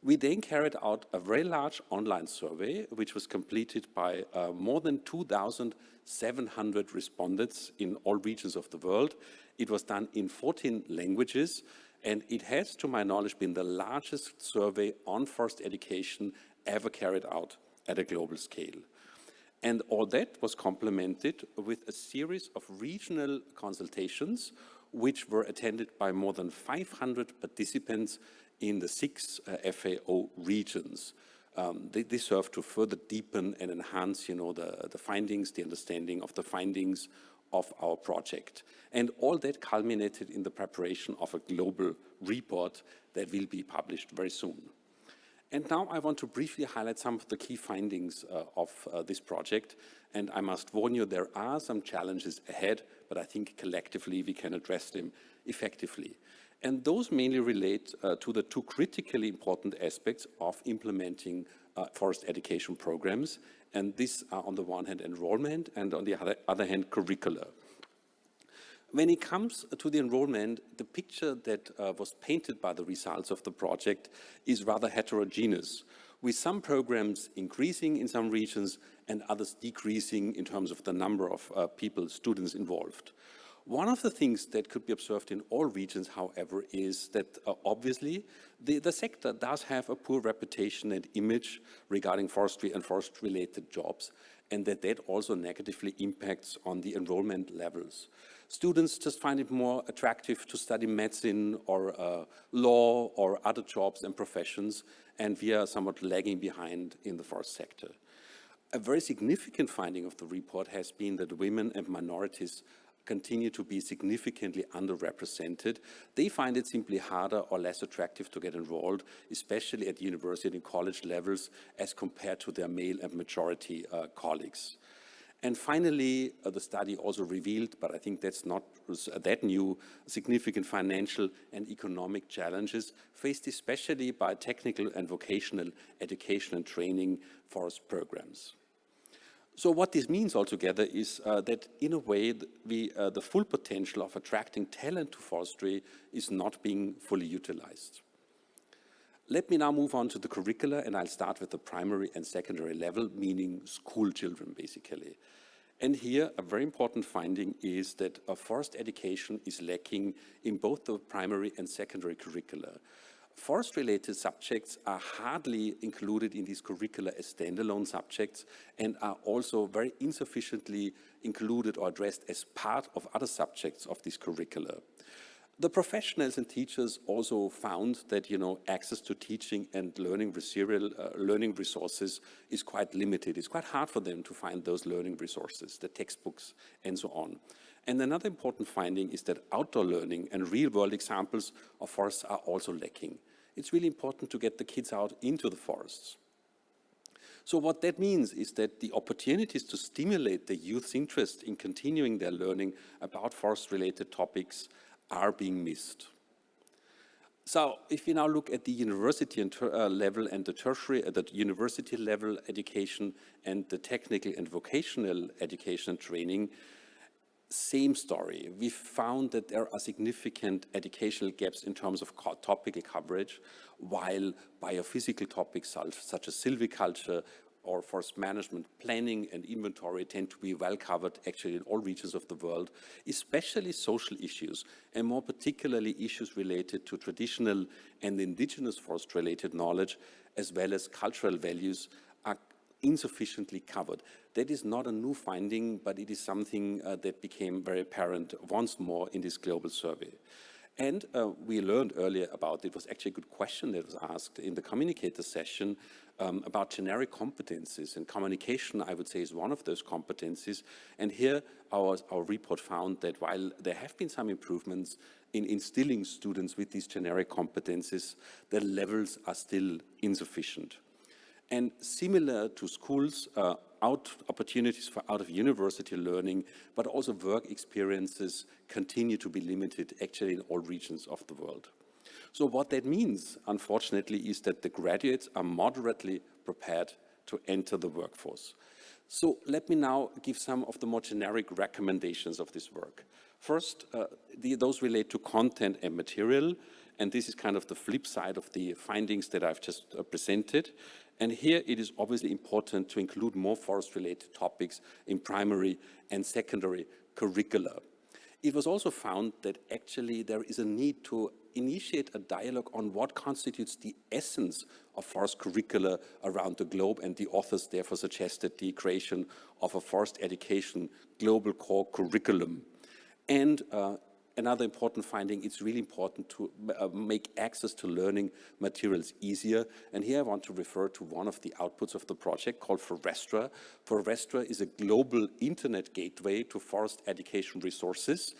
We then carried out a very large online survey, which was completed by more than 2,700 respondents in all regions of the world. It was done in 14 languages, and it has, to my knowledge, been the largest survey on forest education ever carried out at a global scale. And all that was complemented with a series of regional consultations, which were attended by more than 500 participants in the 6 FAO regions. They serve to further deepen and enhance, the findings, the understanding of the findings of our project. And all that culminated in the preparation of a global report that will be published very soon. And now I want to briefly highlight some of the key findings of this project. And I must warn you, there are some challenges ahead, but I think collectively we can address them effectively. And those mainly relate to the 2 critically important aspects of implementing forest education programs. And these are, on the one hand, enrollment, and on the other hand, curricula. When it comes to the enrollment, the picture that was painted by the results of the project is rather heterogeneous, with some programs increasing in some regions and others decreasing in terms of the number of students involved. One of the things that could be observed in all regions, however, is that obviously the sector does have a poor reputation and image regarding forestry and forest-related jobs, and that also negatively impacts on the enrollment levels. Students just find it more attractive to study medicine or law or other jobs and professions, and we are somewhat lagging behind in the forest sector. A very significant finding of the report has been that women and minorities continue to be significantly underrepresented. They find it simply harder or less attractive to get enrolled, especially at university and college levels, as compared to their male and majority colleagues. And finally, the study also revealed, but I think that's not that new, significant financial and economic challenges faced especially by technical and vocational education and training forest programs. So what this means altogether is that in a way the full potential of attracting talent to forestry is not being fully utilized. Let me now move on to the curricula, and I'll start with the primary and secondary level, meaning school children basically. And here a very important finding is that forest education is lacking in both the primary and secondary curricula. Forest-related subjects are hardly included in these curricula as standalone subjects and are also very insufficiently included or addressed as part of other subjects of these curricula. The professionals and teachers also found that, access to teaching and learning resources is quite limited. It's quite hard for them to find those learning resources, the textbooks and so on. And another important finding is that outdoor learning and real-world examples of forests are also lacking. It's really important to get the kids out into the forests. So what that means is that the opportunities to stimulate the youth's interest in continuing their learning about forest-related topics are being missed. So if we now look at the university level and the tertiary, the university level education and the technical and vocational education and training, same story. We found that there are significant educational gaps in terms of topical coverage, while biophysical topics such as silviculture or forest management, planning and inventory tend to be well covered actually in all regions of the world, especially social issues, and more particularly issues related to traditional and indigenous forest-related knowledge, as well as cultural values, are insufficiently covered. That is not a new finding, but it is something that became very apparent once more in this global survey. And we learned earlier about, it was actually a good question that was asked in the communicator session about generic competencies, and communication, I would say, is one of those competencies. And here our report found that while there have been some improvements in instilling students with these generic competencies, the levels are still insufficient. And similar to schools, opportunities for out-of-university learning, but also work experiences continue to be limited actually in all regions of the world. So what that means, unfortunately, is that the graduates are moderately prepared to enter the workforce. So let me now give some of the more generic recommendations of this work. First, those relate to content and material, and this is kind of the flip side of the findings that I've just presented. And here it is obviously important to include more forest-related topics in primary and secondary curricula. It was also found that actually there is a need to initiate a dialogue on what constitutes the essence of forest curricula around the globe, and the authors therefore suggested the creation of a forest education global core curriculum. And another important finding, it's really important to make access to learning materials easier. And here I want to refer to one of the outputs of the project called Forestra. Forestra is a global internet gateway to forest education resources.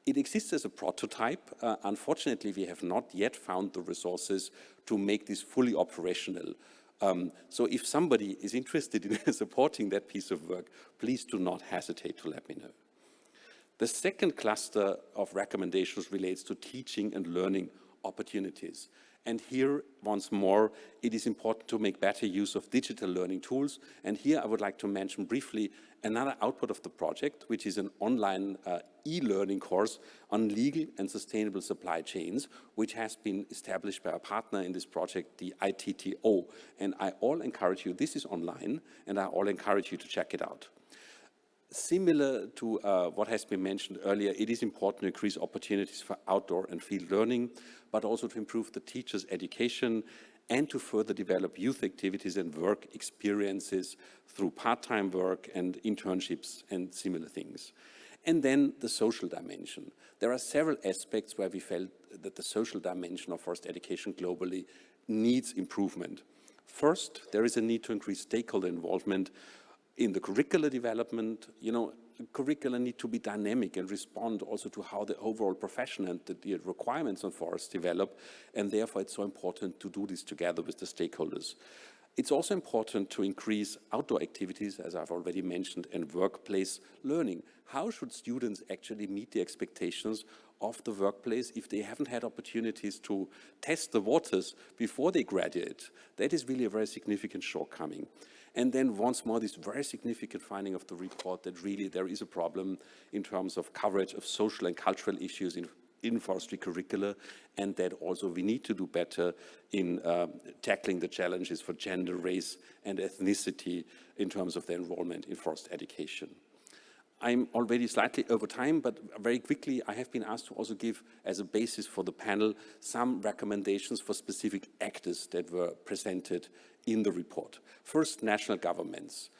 It exists as a prototype. Unfortunately, we have not yet found the resources to make this fully operational. So if somebody is interested in supporting that piece of work, please do not hesitate to let me know. The second cluster of recommendations relates to teaching and learning opportunities. And here, once more, it is important to make better use of digital learning tools. And here I would like to mention briefly another output of the project, which is an online e-learning course on legal and sustainable supply chains, which has been established by a partner in this project, the ITTO. And I all encourage you, this is online, and I all encourage you to check it out. Similar to what has been mentioned earlier, it is important to increase opportunities for outdoor and field learning, but also to improve the teachers' education and to further develop youth activities and work experiences through part-time work and internships and similar things. And then the social dimension. There are several aspects where we felt that the social dimension of forest education globally needs improvement. First, there is a need to increase stakeholder involvement in the curricular development. You know, curricula need to be dynamic and respond also to how the overall profession and the requirements on forests develop, and therefore it's so important to do this together with the stakeholders. It's also important to increase outdoor activities, as I've already mentioned, and workplace learning. How should students actually meet the expectations of the workplace if they haven't had opportunities to test the waters before they graduate? That is really a very significant shortcoming. And then once more, this very significant finding of the report that really there is a problem in terms of coverage of social and cultural issues in forestry curricula, and that also we need to do better in tackling the challenges for gender, race, and ethnicity in terms of the enrollment in forest education. I'm already slightly over time, but very quickly, I have been asked to also give, as a basis for the panel, some recommendations for specific actors that were presented in the report. First, national governments.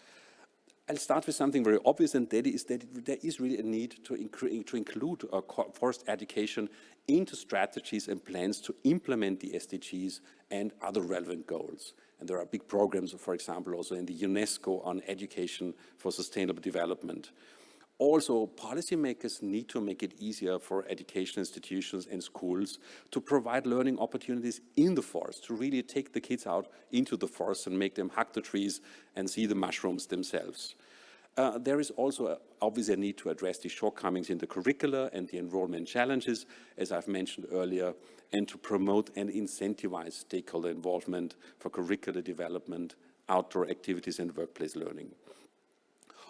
I'll start with something very obvious, and that is that there is really a need to include forest education into strategies and plans to implement the SDGs and other relevant goals. And there are big programs, for example, also in the UNESCO on education for sustainable development. Also, policymakers need to make it easier for education institutions and schools to provide learning opportunities in the forest, to really take the kids out into the forest and make them hug the trees and see the mushrooms themselves. There is also obviously a need to address the shortcomings in the curricula and the enrollment challenges, as I've mentioned earlier, and to promote and incentivize stakeholder involvement for curricular development, outdoor activities, and workplace learning.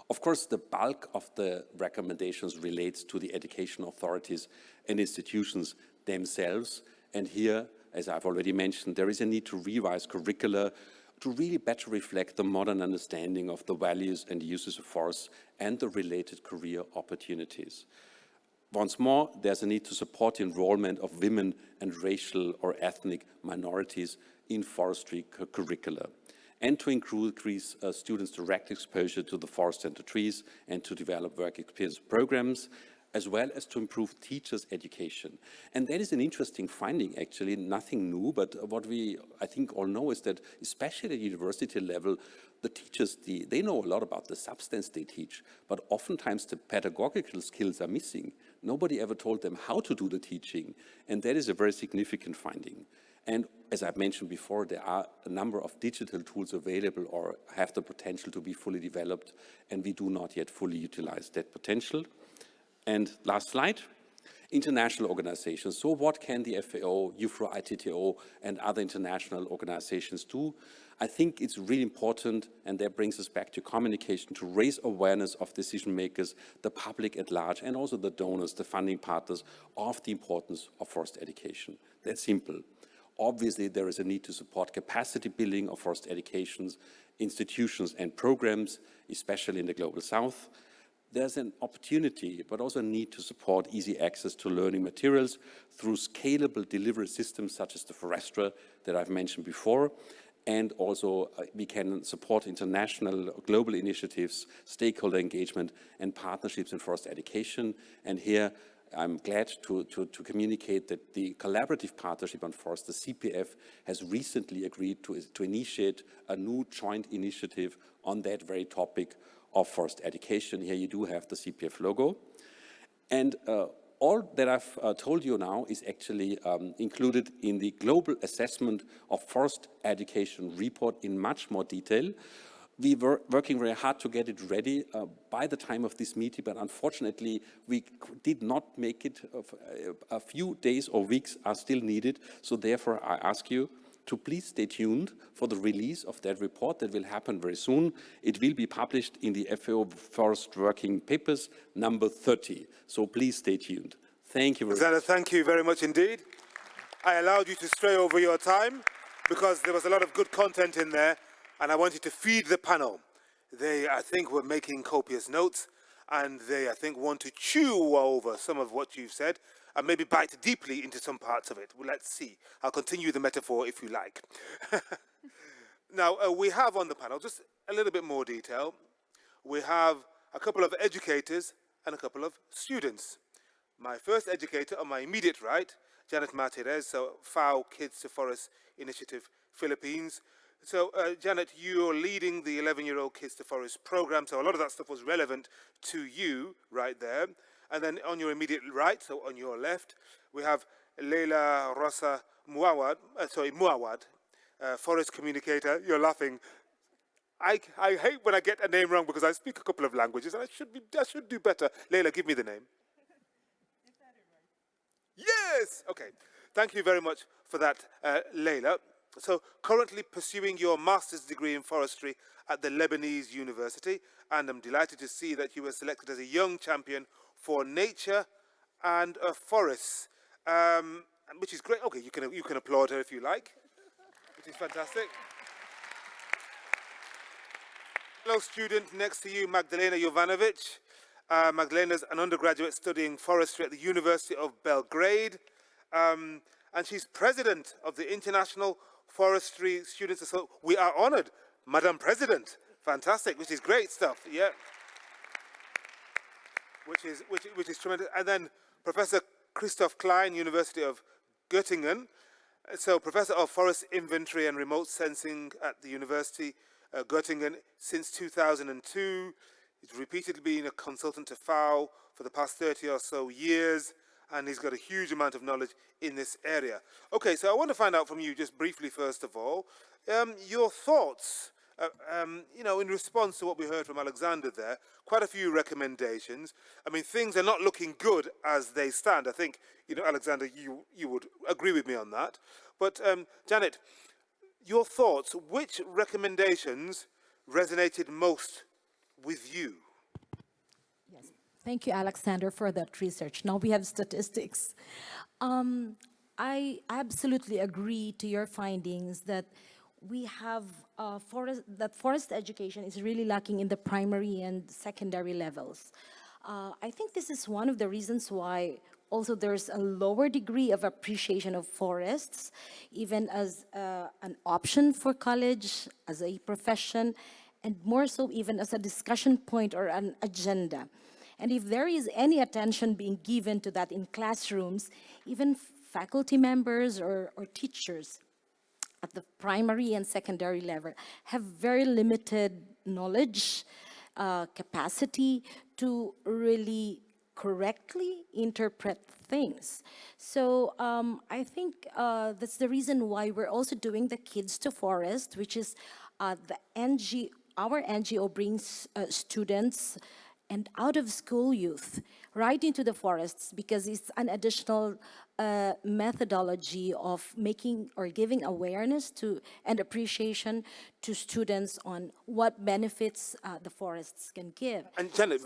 Of course, the bulk of the recommendations relates to the education authorities and institutions themselves. And here, as I've already mentioned, there is a need to revise curricula to really better reflect the modern understanding of the values and uses of forests and the related career opportunities. Once more, there's a need to support the enrollment of women and racial or ethnic minorities in forestry curricula, and to increase students' direct exposure to the forest and the trees, and to develop work experience programs, as well as to improve teachers' education. And that is an interesting finding, actually, nothing new, but what we, I think, all know is that, especially at university level, the teachers, they know a lot about the substance they teach, but oftentimes the pedagogical skills are missing. Nobody ever told them how to do the teaching, and that is a very significant finding. And as I've mentioned before, there are a number of digital tools available or have the potential to be fully developed, and we do not yet fully utilize that potential. And last slide, international organizations. So what can the FAO, UFRO, ITTO, and other international organizations do? I think it's really important, and that brings us back to communication, to raise awareness of decision makers, the public at large, and also the donors, the funding partners, of the importance of forest education. That's simple. Obviously, there is a need to support capacity building of forest educations, institutions and programs, especially in the Global South. There's an opportunity, but also a need to support easy access to learning materials through scalable delivery systems such as the Forestra that I've mentioned before. And also we can support international global initiatives, stakeholder engagement, and partnerships in forest education. And here, I'm glad to communicate that the Collaborative Partnership on Forest, the CPF, has recently agreed to initiate a new joint initiative on that very topic of forest education. Here you do have the CPF logo. And all that I've told you now is actually included in the Global Assessment of Forest Education report in much more detail. We were working very hard to get it ready by the time of this meeting, but unfortunately we did not make it. A few days or weeks are still needed, so therefore I ask you to please stay tuned for the release of that report that will happen very soon. It will be published in the FAO Forest Working Papers number 30, so please stay tuned. Thank you very much. Thank you very much indeed. I allowed you to stray over your time because there was a lot of good content in there, and I wanted to feed the panel. They, I think, were making copious notes, and they, I think, want to chew over some of what you've said and maybe bite deeply into some parts of it. Well, let's see. I'll continue the metaphor if you like. Now, we have on the panel just a little bit more detail. We have a couple of educators and a couple of students. My first educator on my immediate right, Janet Martinez, so FAO Kids to Forest Initiative Philippines. So, Janet, you're leading the 11-year-old Kids to Forest program, so a lot of that stuff was relevant to you right there. And then on your immediate right, so on your left, we have Leila Rosa Muawad, forest communicator. You're laughing. I hate when I get a name wrong because I speak a couple of languages and I should do better. Leila, give me the name. Yes! Okay. Thank you very much for that, Leila. So, currently pursuing your master's degree in forestry at the Lebanese University, and I'm delighted to see that you were selected as a young champion for nature and forests, which is great. Okay, you can applaud her if you like, which is fantastic. Fellow student next to you, Magdalena Jovanovic. Magdalena is an undergraduate studying forestry at the University of Belgrade, and she's president of the International Forestry Students Association. We are honored, Madam President. Fantastic, which is great stuff, yeah. Which is tremendous. And then Professor Christoph Klein, University of Göttingen. So Professor of Forest Inventory and Remote Sensing at the University Göttingen since 2002. He's repeatedly been a consultant to FAO for the past 30 or so years, and he's got a huge amount of knowledge in this area. Okay, so I want to find out from you just briefly, first of all, your thoughts, in response to what we heard from Alexander there, quite a few recommendations. I mean, things are not looking good as they stand. I think, Alexander, you would agree with me on that. But Janet, your thoughts, which recommendations resonated most with you? Yes, thank you, Alexander, for that research. Now we have statistics. I absolutely agree to your findings that we have forest education is really lacking in the primary and secondary levels. I think this is one of the reasons why also there's a lower degree of appreciation of forests, even as an option for college, as a profession, and more so even as a discussion point or an agenda. And if there is any attention being given to that in classrooms, even faculty members or teachers at the primary and secondary level have very limited knowledge, capacity to really correctly interpret things. So I think that's the reason why we're also doing the Kids to Forest, which is our NGO brings students and out-of-school youth right into the forests because it's an additional methodology of making or giving awareness to and appreciation to students on what benefits the forests can give. And Janet,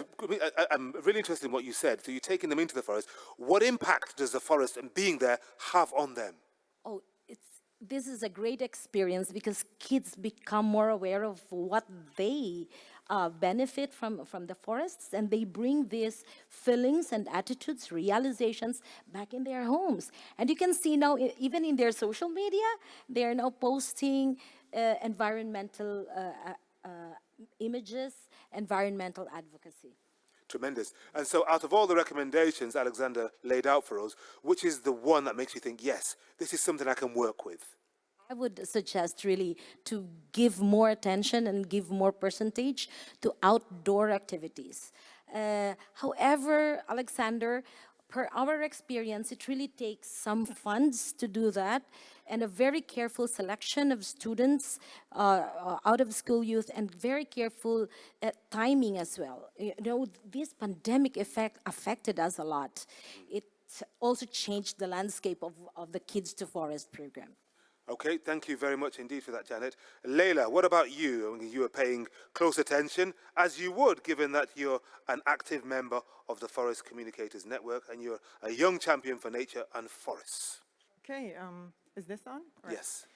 I'm really interested in what you said. So you're taking them into the forest. What impact does the forest and being there have on them? Oh, this is a great experience because kids become more aware of what they benefit from the forests, and they bring these feelings and attitudes, realizations back in their homes. And you can see now, even in their social media, they are now posting environmental images, environmental advocacy. Tremendous. And so out of all the recommendations Alexander laid out for us, which is the one that makes you think, yes, this is something I can work with? I would suggest really to give more attention and give more percentage to outdoor activities. However, Alexander, per our experience, it really takes some funds to do that and a very careful selection of students, out-of-school youth, and very careful timing as well. You know, this pandemic effect affected us a lot. It also changed the landscape of the Kids to Forest program. Okay, thank you very much indeed for that, Janet. Leila, what about you? I mean, you are paying close attention, as you would, given that you're an active member of the Forest Communicators Network and you're a young champion for nature and forests. Okay, is this on? Right. Yes.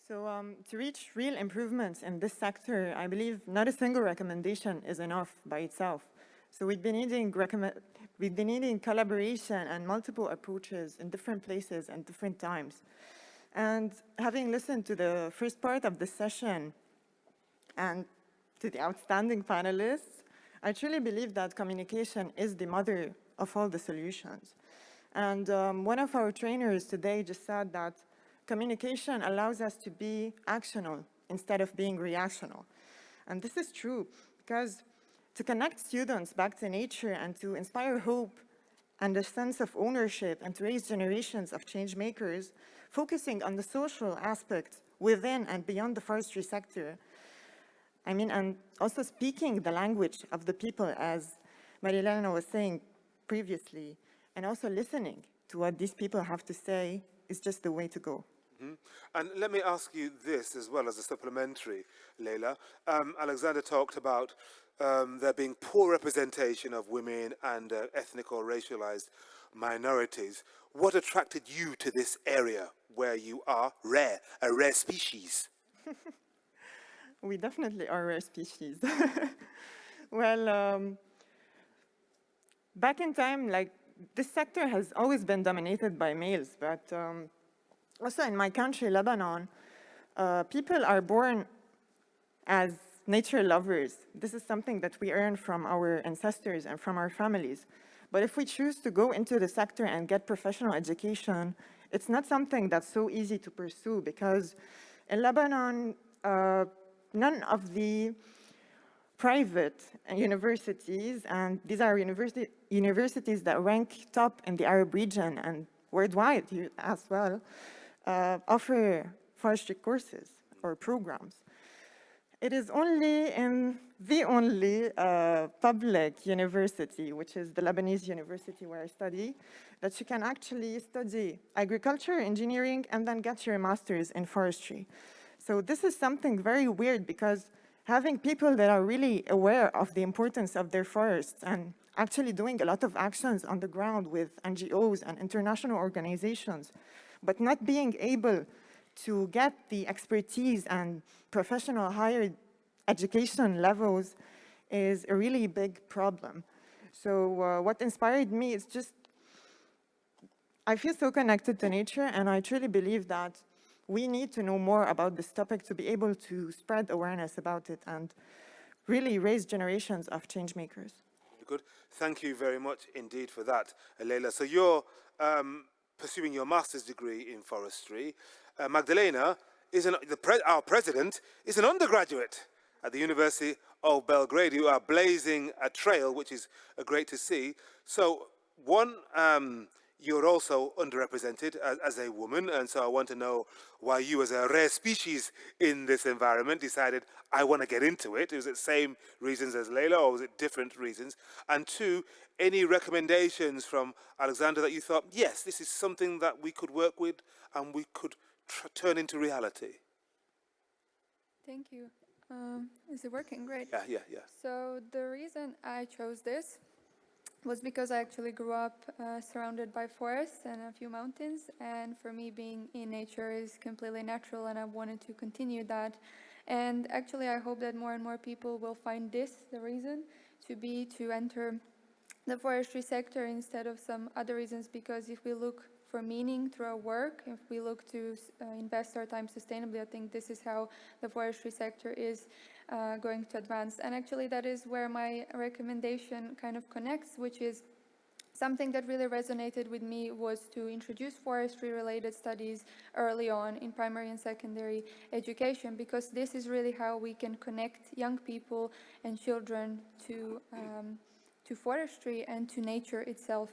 So to reach real improvements in this sector, I believe not a single recommendation is enough by itself. So we've been needing collaboration and multiple approaches in different places and different times. And having listened to the first part of the session and to the outstanding panelists, I truly believe that communication is the mother of all the solutions. And one of our trainers today just said that communication allows us to be actional instead of being reactional. And this is true, because to connect students back to nature and to inspire hope and a sense of ownership and to raise generations of change makers, focusing on the social aspect within and beyond the forestry sector, and also speaking the language of the people, as Marilena was saying previously, and also listening to what these people have to say is just the way to go. Mm-hmm. And let me ask you this as well as a supplementary, Leila. Alexander talked about there being poor representation of women and ethnic or racialized minorities. What attracted you to this area where you are a rare species? We definitely are a rare species. Well, back in time, this sector has always been dominated by males, but also in my country, Lebanon, people are born as nature lovers. This is something that we earn from our ancestors and from our families. But if we choose to go into the sector and get professional education, it's not something that's so easy to pursue, because in Lebanon, none of the private universities, and these are universities that rank top in the Arab region and worldwide as well, offer forestry courses or programs. It is only in the only public university, which is the Lebanese university where I study, that you can actually study agriculture, engineering, and then get your master's in forestry. So this is something very weird, because having people that are really aware of the importance of their forests and actually doing a lot of actions on the ground with NGOs and international organizations, but not being able to get the expertise and professional higher education levels is a really big problem. So what inspired me is just, I feel so connected to nature, and I truly believe that we need to know more about this topic to be able to spread awareness about it and really raise generations of change makers. Good. Thank you very much indeed for that, Leila. So you're pursuing your master's degree in forestry. Magdalena, our president, is an undergraduate at the University of Belgrade. You are blazing a trail, which is great to see. So one, you're also underrepresented as a woman, and so I want to know why you, as a rare species in this environment, decided, I want to get into it. Was it the same reasons as Leila, or was it different reasons? And two, any recommendations from Alexander that you thought, yes, this is something that we could work with and we could turn into reality? Thank you. Is it working? Great. Yeah. So the reason I chose this was because I actually grew up surrounded by forests and a few mountains, and for me being in nature is completely natural, and I wanted to continue that. And actually I hope that more and more people will find this the reason to enter the forestry sector instead of some other reasons, because if we look for meaning through our work, if we look to invest our time sustainably, I think this is how the forestry sector is going to advance. And actually that is where my recommendation kind of connects, which is something that really resonated with me was to introduce forestry-related studies early on in primary and secondary education, because this is really how we can connect young people and children to forestry and to nature itself.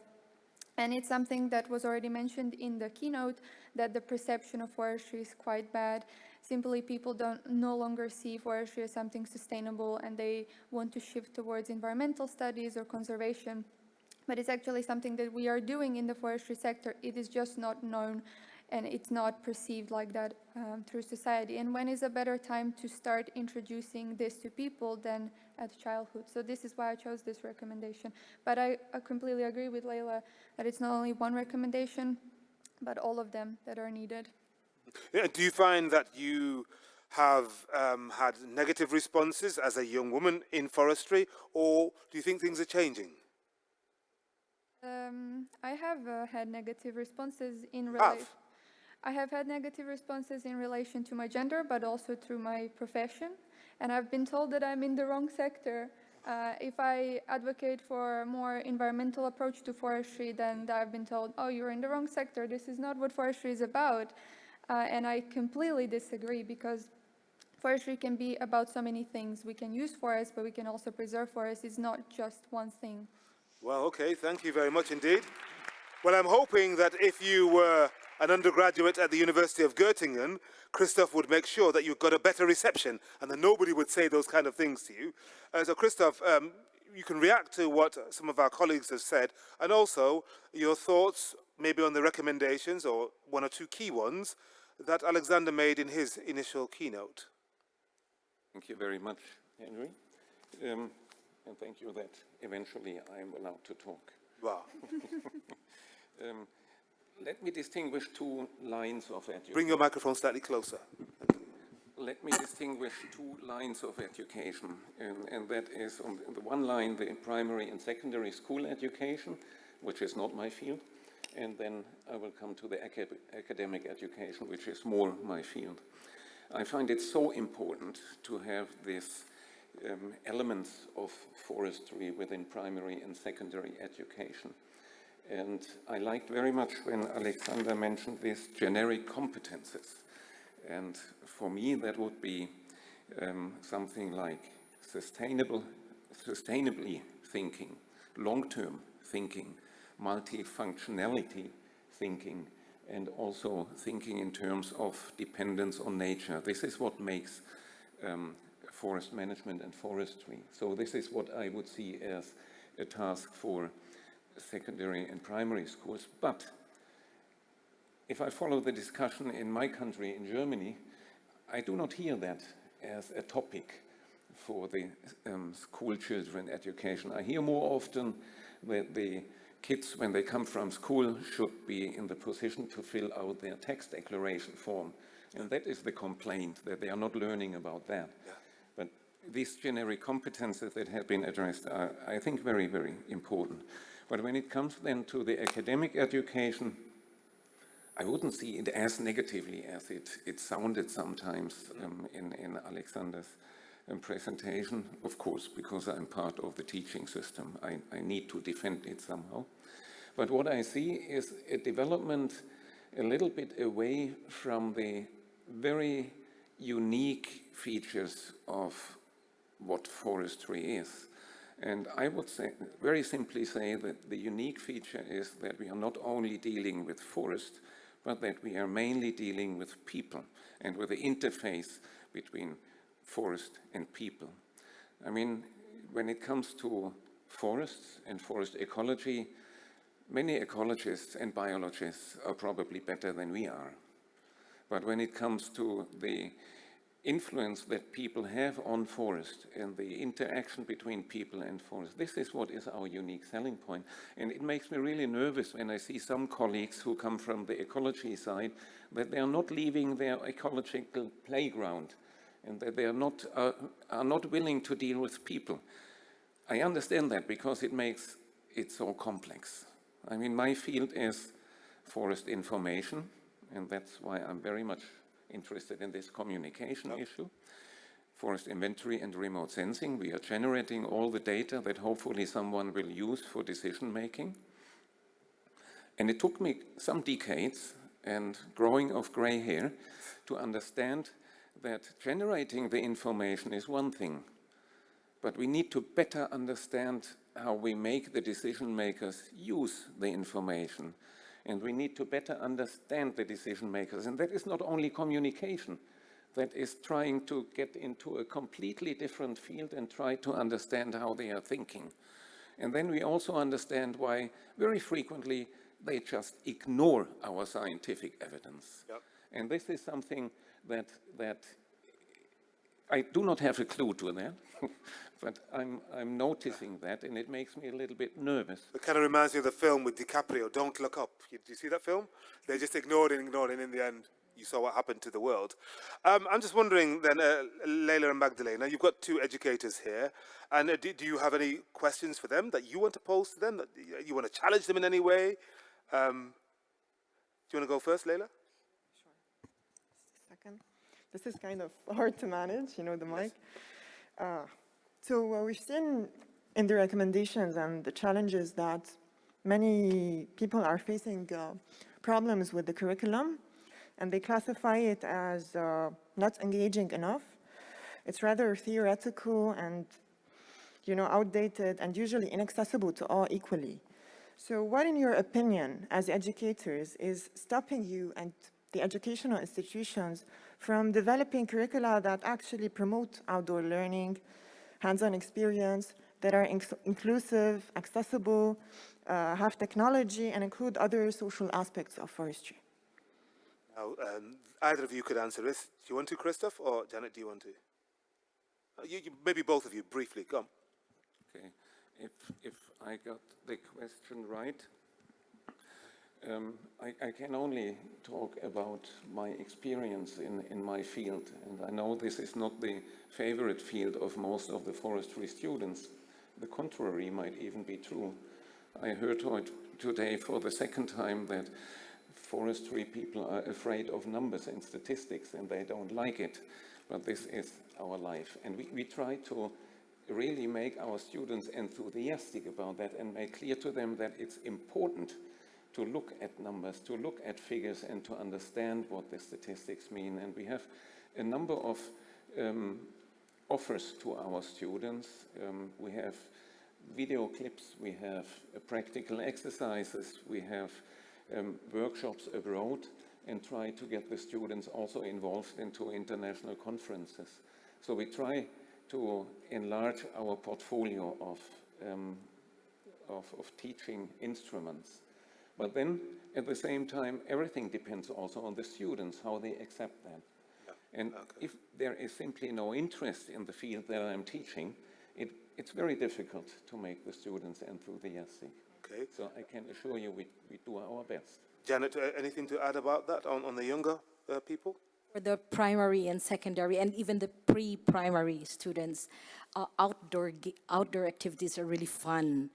And it's something that was already mentioned in the keynote, that the perception of forestry is quite bad. Simply, people no longer see forestry as something sustainable, and they want to shift towards environmental studies or conservation. But it's actually something that we are doing in the forestry sector. It is just not known, and it's not perceived like that through society. And when is a better time to start introducing this to people than at childhood? So this is why I chose this recommendation. But I completely agree with Leila that it's not only one recommendation, but all of them that are needed. Yeah, do you find that you have had negative responses as a young woman in forestry, or do you think things are changing? I have had negative responses in Have? relation. I have had negative responses in relation to my gender, but also through my profession. And I've been told that I'm in the wrong sector. If I advocate for a more environmental approach to forestry, then I've been told, oh, you're in the wrong sector. This is not what forestry is about. And I completely disagree, because forestry can be about so many things. We can use forests, but we can also preserve forests. It's not just one thing. Well, okay, thank you very much indeed. Well, I'm hoping that if you were an undergraduate at the University of Göttingen, Christoph would make sure that you got a better reception and that nobody would say those kind of things to you. So, Christoph, you can react to what some of our colleagues have said, and also your thoughts maybe on the recommendations, or one or two key ones, that Alexander made in his initial keynote. Thank you very much, Henry. And thank you that eventually I'm allowed to talk. Wow. Let me distinguish two lines of education. Bring your microphone slightly closer. Let me distinguish two lines of education, and that is on the one line, the primary and secondary school education, which is not my field, and then I will come to the academic education, which is more my field. I find it so important to have this elements of forestry within primary and secondary education. And I liked very much when Alexander mentioned these generic competences. And for me, that would be something like sustainably thinking, long-term thinking, multifunctionality thinking, and also thinking in terms of dependence on nature. This is what makes forest management and forestry. So this is what I would see as a task for secondary and primary schools. But if I follow the discussion in my country, in Germany, I do not hear that as a topic for the school children education. I hear more often that the kids, when they come from school, should be in the position to fill out their tax declaration form. And that is the complaint, that they are not learning about that. Yeah. But these generic competences that have been addressed are, I think, very, very important. But when it comes then to the academic education, I wouldn't see it as negatively as it sounded sometimes in Alexander's presentation, of course, because I'm part of the teaching system. I need to defend it somehow. But what I see is a development a little bit away from the very unique features of what forestry is. And I would say, very simply say, that the unique feature is that we are not only dealing with forest, but that we are mainly dealing with people and with the interface between forest and people. I mean, when it comes to forests and forest ecology, many ecologists and biologists are probably better than we are. But when it comes to the influence that people have on forest and the interaction between people and forest, this is what is our unique selling point. And it makes me really nervous when I see some colleagues who come from the ecology side, that they are not leaving their ecological playground and that they are not willing to deal with people. I understand that because it makes it so complex. I mean, my field is forest information, and that's why I'm very much interested in this communication issue. Forest inventory and remote sensing. We are generating all the data that hopefully someone will use for decision making. And it took me some decades and growing of gray hair to understand that generating the information is one thing, but we need to better understand how we make the decision makers use the information. And we need to better understand the decision makers. And that is not only communication, that is trying to get into a completely different field and try to understand how they are thinking. And then we also understand why very frequently they just ignore our scientific evidence. Yep. And this is something that I do not have a clue to that, but I'm noticing that, and it makes me a little bit nervous. It kind of reminds me of the film with DiCaprio, Don't Look Up. Do you see that film? They just ignored it, and in the end. you saw what happened to the world. I'm just wondering then, Leila and Magdalena, you've got two educators here, and do you have any questions for them that you want to pose to them, that you want to challenge them in any way? Do you want to go first, Leila? Second. This is kind of hard to manage, you know, the mic. So we've seen in the recommendations and the challenges that many people are facing problems with the curriculum, and they classify it as not engaging enough. It's rather theoretical and, you know, outdated and usually inaccessible to all equally. So what, in your opinion, as educators, is stopping you and the educational institutions from developing curricula that actually promote outdoor learning, hands-on experience, that are inclusive, accessible, have technology, and include other social aspects of forestry? Now, either of you could answer this. Do you want to, Christoph, or Janet, do you want to? Maybe both of you, briefly, come. Okay, if I got the question right, I can only talk about my experience in my field, and I know this is not the favorite field of most of the forestry students. The contrary might even be true. I heard today for the second time that forestry people are afraid of numbers and statistics, and they don't like it. But this is our life, and we try to really make our students enthusiastic about that and make clear to them that it's important to look at numbers, to look at figures, and to understand what the statistics mean. And we have a number of offers to our students. We have video clips, we have practical exercises, we have workshops abroad, and try to get the students also involved into international conferences. So we try to enlarge our portfolio of teaching instruments. But then, at the same time, everything depends also on the students, how they accept that. And if there is simply no interest in the field that I'm teaching, it's very difficult to make the students enthusiastic. Okay. So I can assure you we do our best. Janet, anything to add about that on the younger people? For the primary and secondary and even the pre-primary students, outdoor activities are really fun.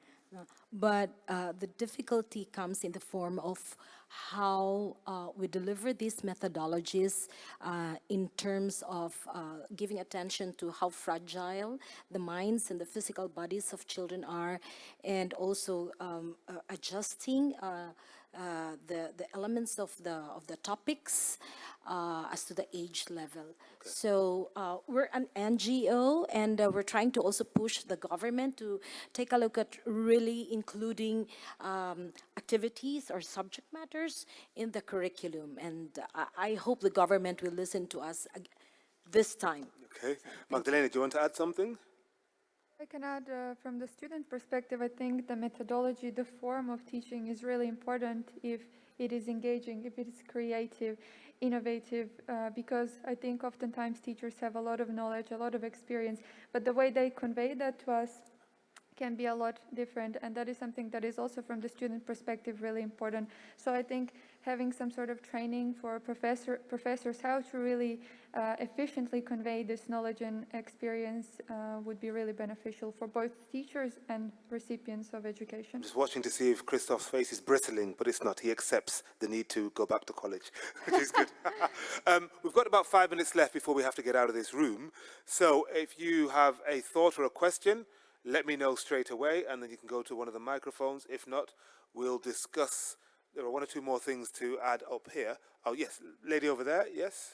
But the difficulty comes in the form of how we deliver these methodologies in terms of giving attention to how fragile the minds and the physical bodies of children are, and also adjusting the elements of the topics as to the age level. Okay. So we're an NGO, and we're trying to also push the government to take a look at really including activities or subject matters in the curriculum. And I hope the government will listen to us this time. Okay. Magdalena, do you want to add something? I can add from the student perspective, I think the methodology, the form of teaching is really important if it is engaging, if it is creative, innovative, because I think oftentimes teachers have a lot of knowledge, a lot of experience, but the way they convey that to us can be a lot different, and that is something that is also from the student perspective really important. So I think having some sort of training for professors how to really efficiently convey this knowledge and experience would be really beneficial for both teachers and recipients of education. I'm just watching to see if Christoph's face is bristling, but it's not. He accepts the need to go back to college, which is good. We've got about 5 minutes left before we have to get out of this room. So if you have a thought or a question, let me know straight away, and then you can go to one of the microphones. If not, we'll discuss. There are one or two more things to add up here. Oh, yes, lady over there, yes?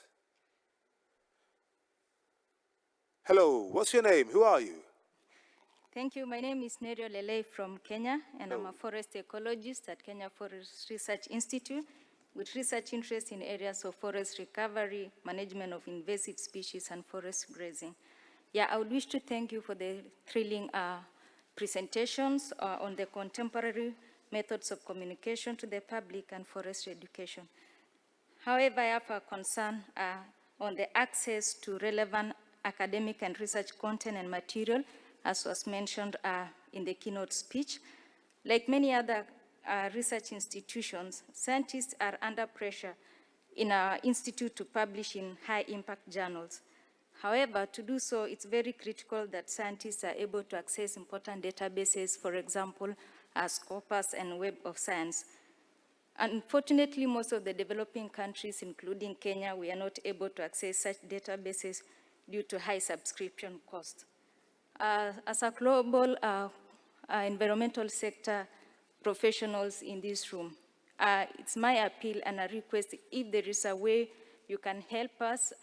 Hello, what's your name? Who are you? Thank you. My name is Nerio Lele from Kenya, and I'm a forest ecologist at Kenya Forest Research Institute with research interests in areas of forest recovery, management of invasive species, and forest grazing. Yeah, I would wish to thank you for the thrilling presentations on the contemporary methods of communication to the public and forest education. However, I have a concern on the access to relevant academic and research content and material, as was mentioned in the keynote speech. Like many other research institutions, scientists are under pressure in our institute to publish in high-impact journals. However, to do so, it's very critical that scientists are able to access important databases, for example, Scopus and Web of Science. Unfortunately, most of the developing countries, including Kenya, we are not able to access such databases due to high subscription costs. As a global environmental sector professionals in this room, it's my appeal and a request, if there is a way you can help us,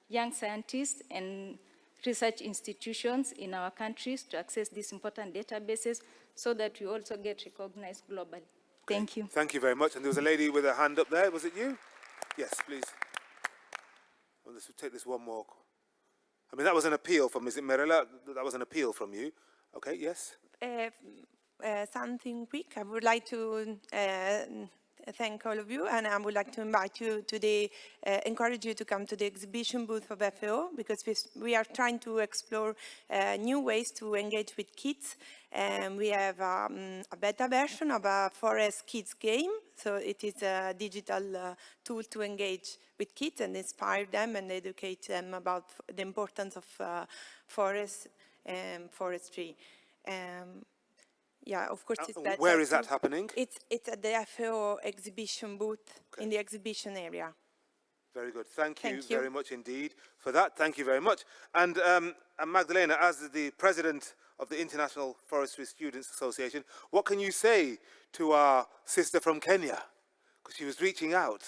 young scientists and research institutions in our countries to access these important databases so that we also get recognized globally. Thank you. Thank you very much. And there was a lady with her hand up there. Was it you? Yes, please. Well, we'll take this one more. I mean, that was an appeal from, is it Merela? That was an appeal from you. Okay, yes? Something quick. I would like to thank all of you, and I would like to invite you to the, encourage you to come to the exhibition booth of FAO, because we are trying to explore new ways to engage with kids. And we have a beta version of a Forest Kids game. So it is a digital tool to engage with kids and inspire them and educate them about the importance of forests and forestry. Yeah, of course, it's better. Where is that happening? It's at the FAO exhibition booth in the exhibition area. Very good. Thank you very much indeed for that. Thank you very much. And Magdalena, as the president of the International Forestry Students Association, what can you say to our sister from Kenya? Because she was reaching out.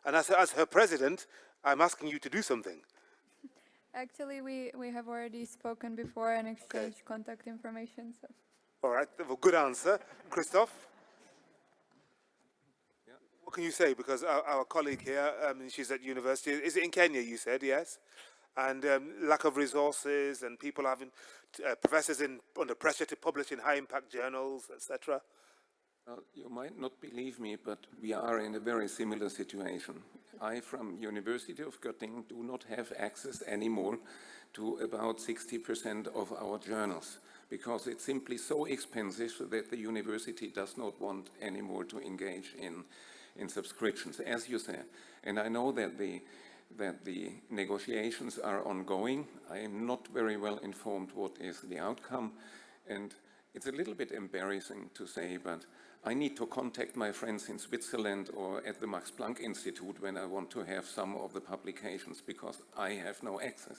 And as her president, I'm asking you to do something. Actually, we have already spoken before and exchanged contact information. So. All right, well, good answer. Christophe? Yeah. What can you say? Because our colleague here, she's at university. Is it in Kenya, you said, yes? And lack of resources and people having, professors under pressure to publish in high-impact journals, etc. You might not believe me, but we are in a very similar situation. I, from University of Göttingen, do not have access anymore to about 60% of our journals, because it's simply so expensive that the university does not want anymore to engage in subscriptions, as you said. And I know that the negotiations are ongoing. I am not very well informed what is the outcome, and it's a little bit embarrassing to say, but I need to contact my friends in Switzerland or at the Max Planck Institute when I want to have some of the publications, because I have no access.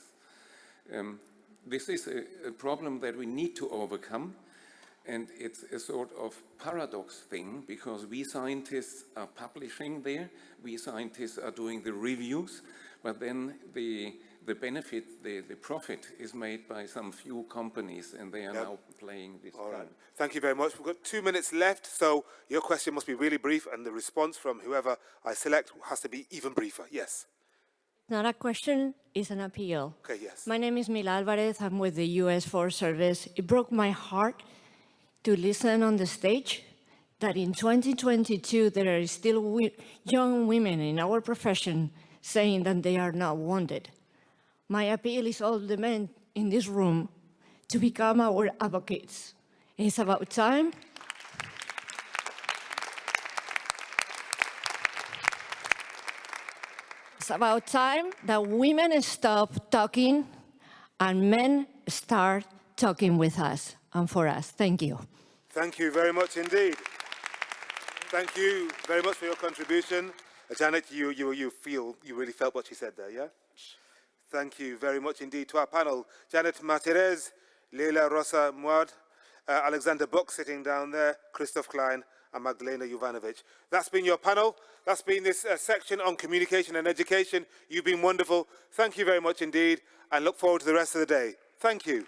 This is a problem that we need to overcome, and it's a sort of paradox thing, because we scientists are publishing there, we scientists are doing the reviews, but then the benefit, the profit is made by some few companies, and they are now playing this card. Right. Thank you very much. We've got 2 minutes left, so your question must be really brief, and the response from whoever I select has to be even briefer. Yes. Not a question, it's an appeal. Okay, yes. My name is Mila Alvarez. I'm with the U.S. Forest Service. It broke my heart to listen on the stage that in 2022 there are still young women in our profession saying that they are not wanted. My appeal is all the men in this room to become our advocates. It's about time. It's about time that women stop talking and men start talking with us and for us. Thank you. Thank you very much indeed. Thank you very much for your contribution. Janet, you really felt what she said there, yeah? Thank you very much indeed to our panel. Janet Martirez, Leila Rosa Muad, Alexander Buck sitting down there, Christophe Klein, and Magdalena Jovanovic. That's been your panel. That's been this section on communication and education. You've been wonderful. Thank you very much indeed, and look forward to the rest of the day. Thank you.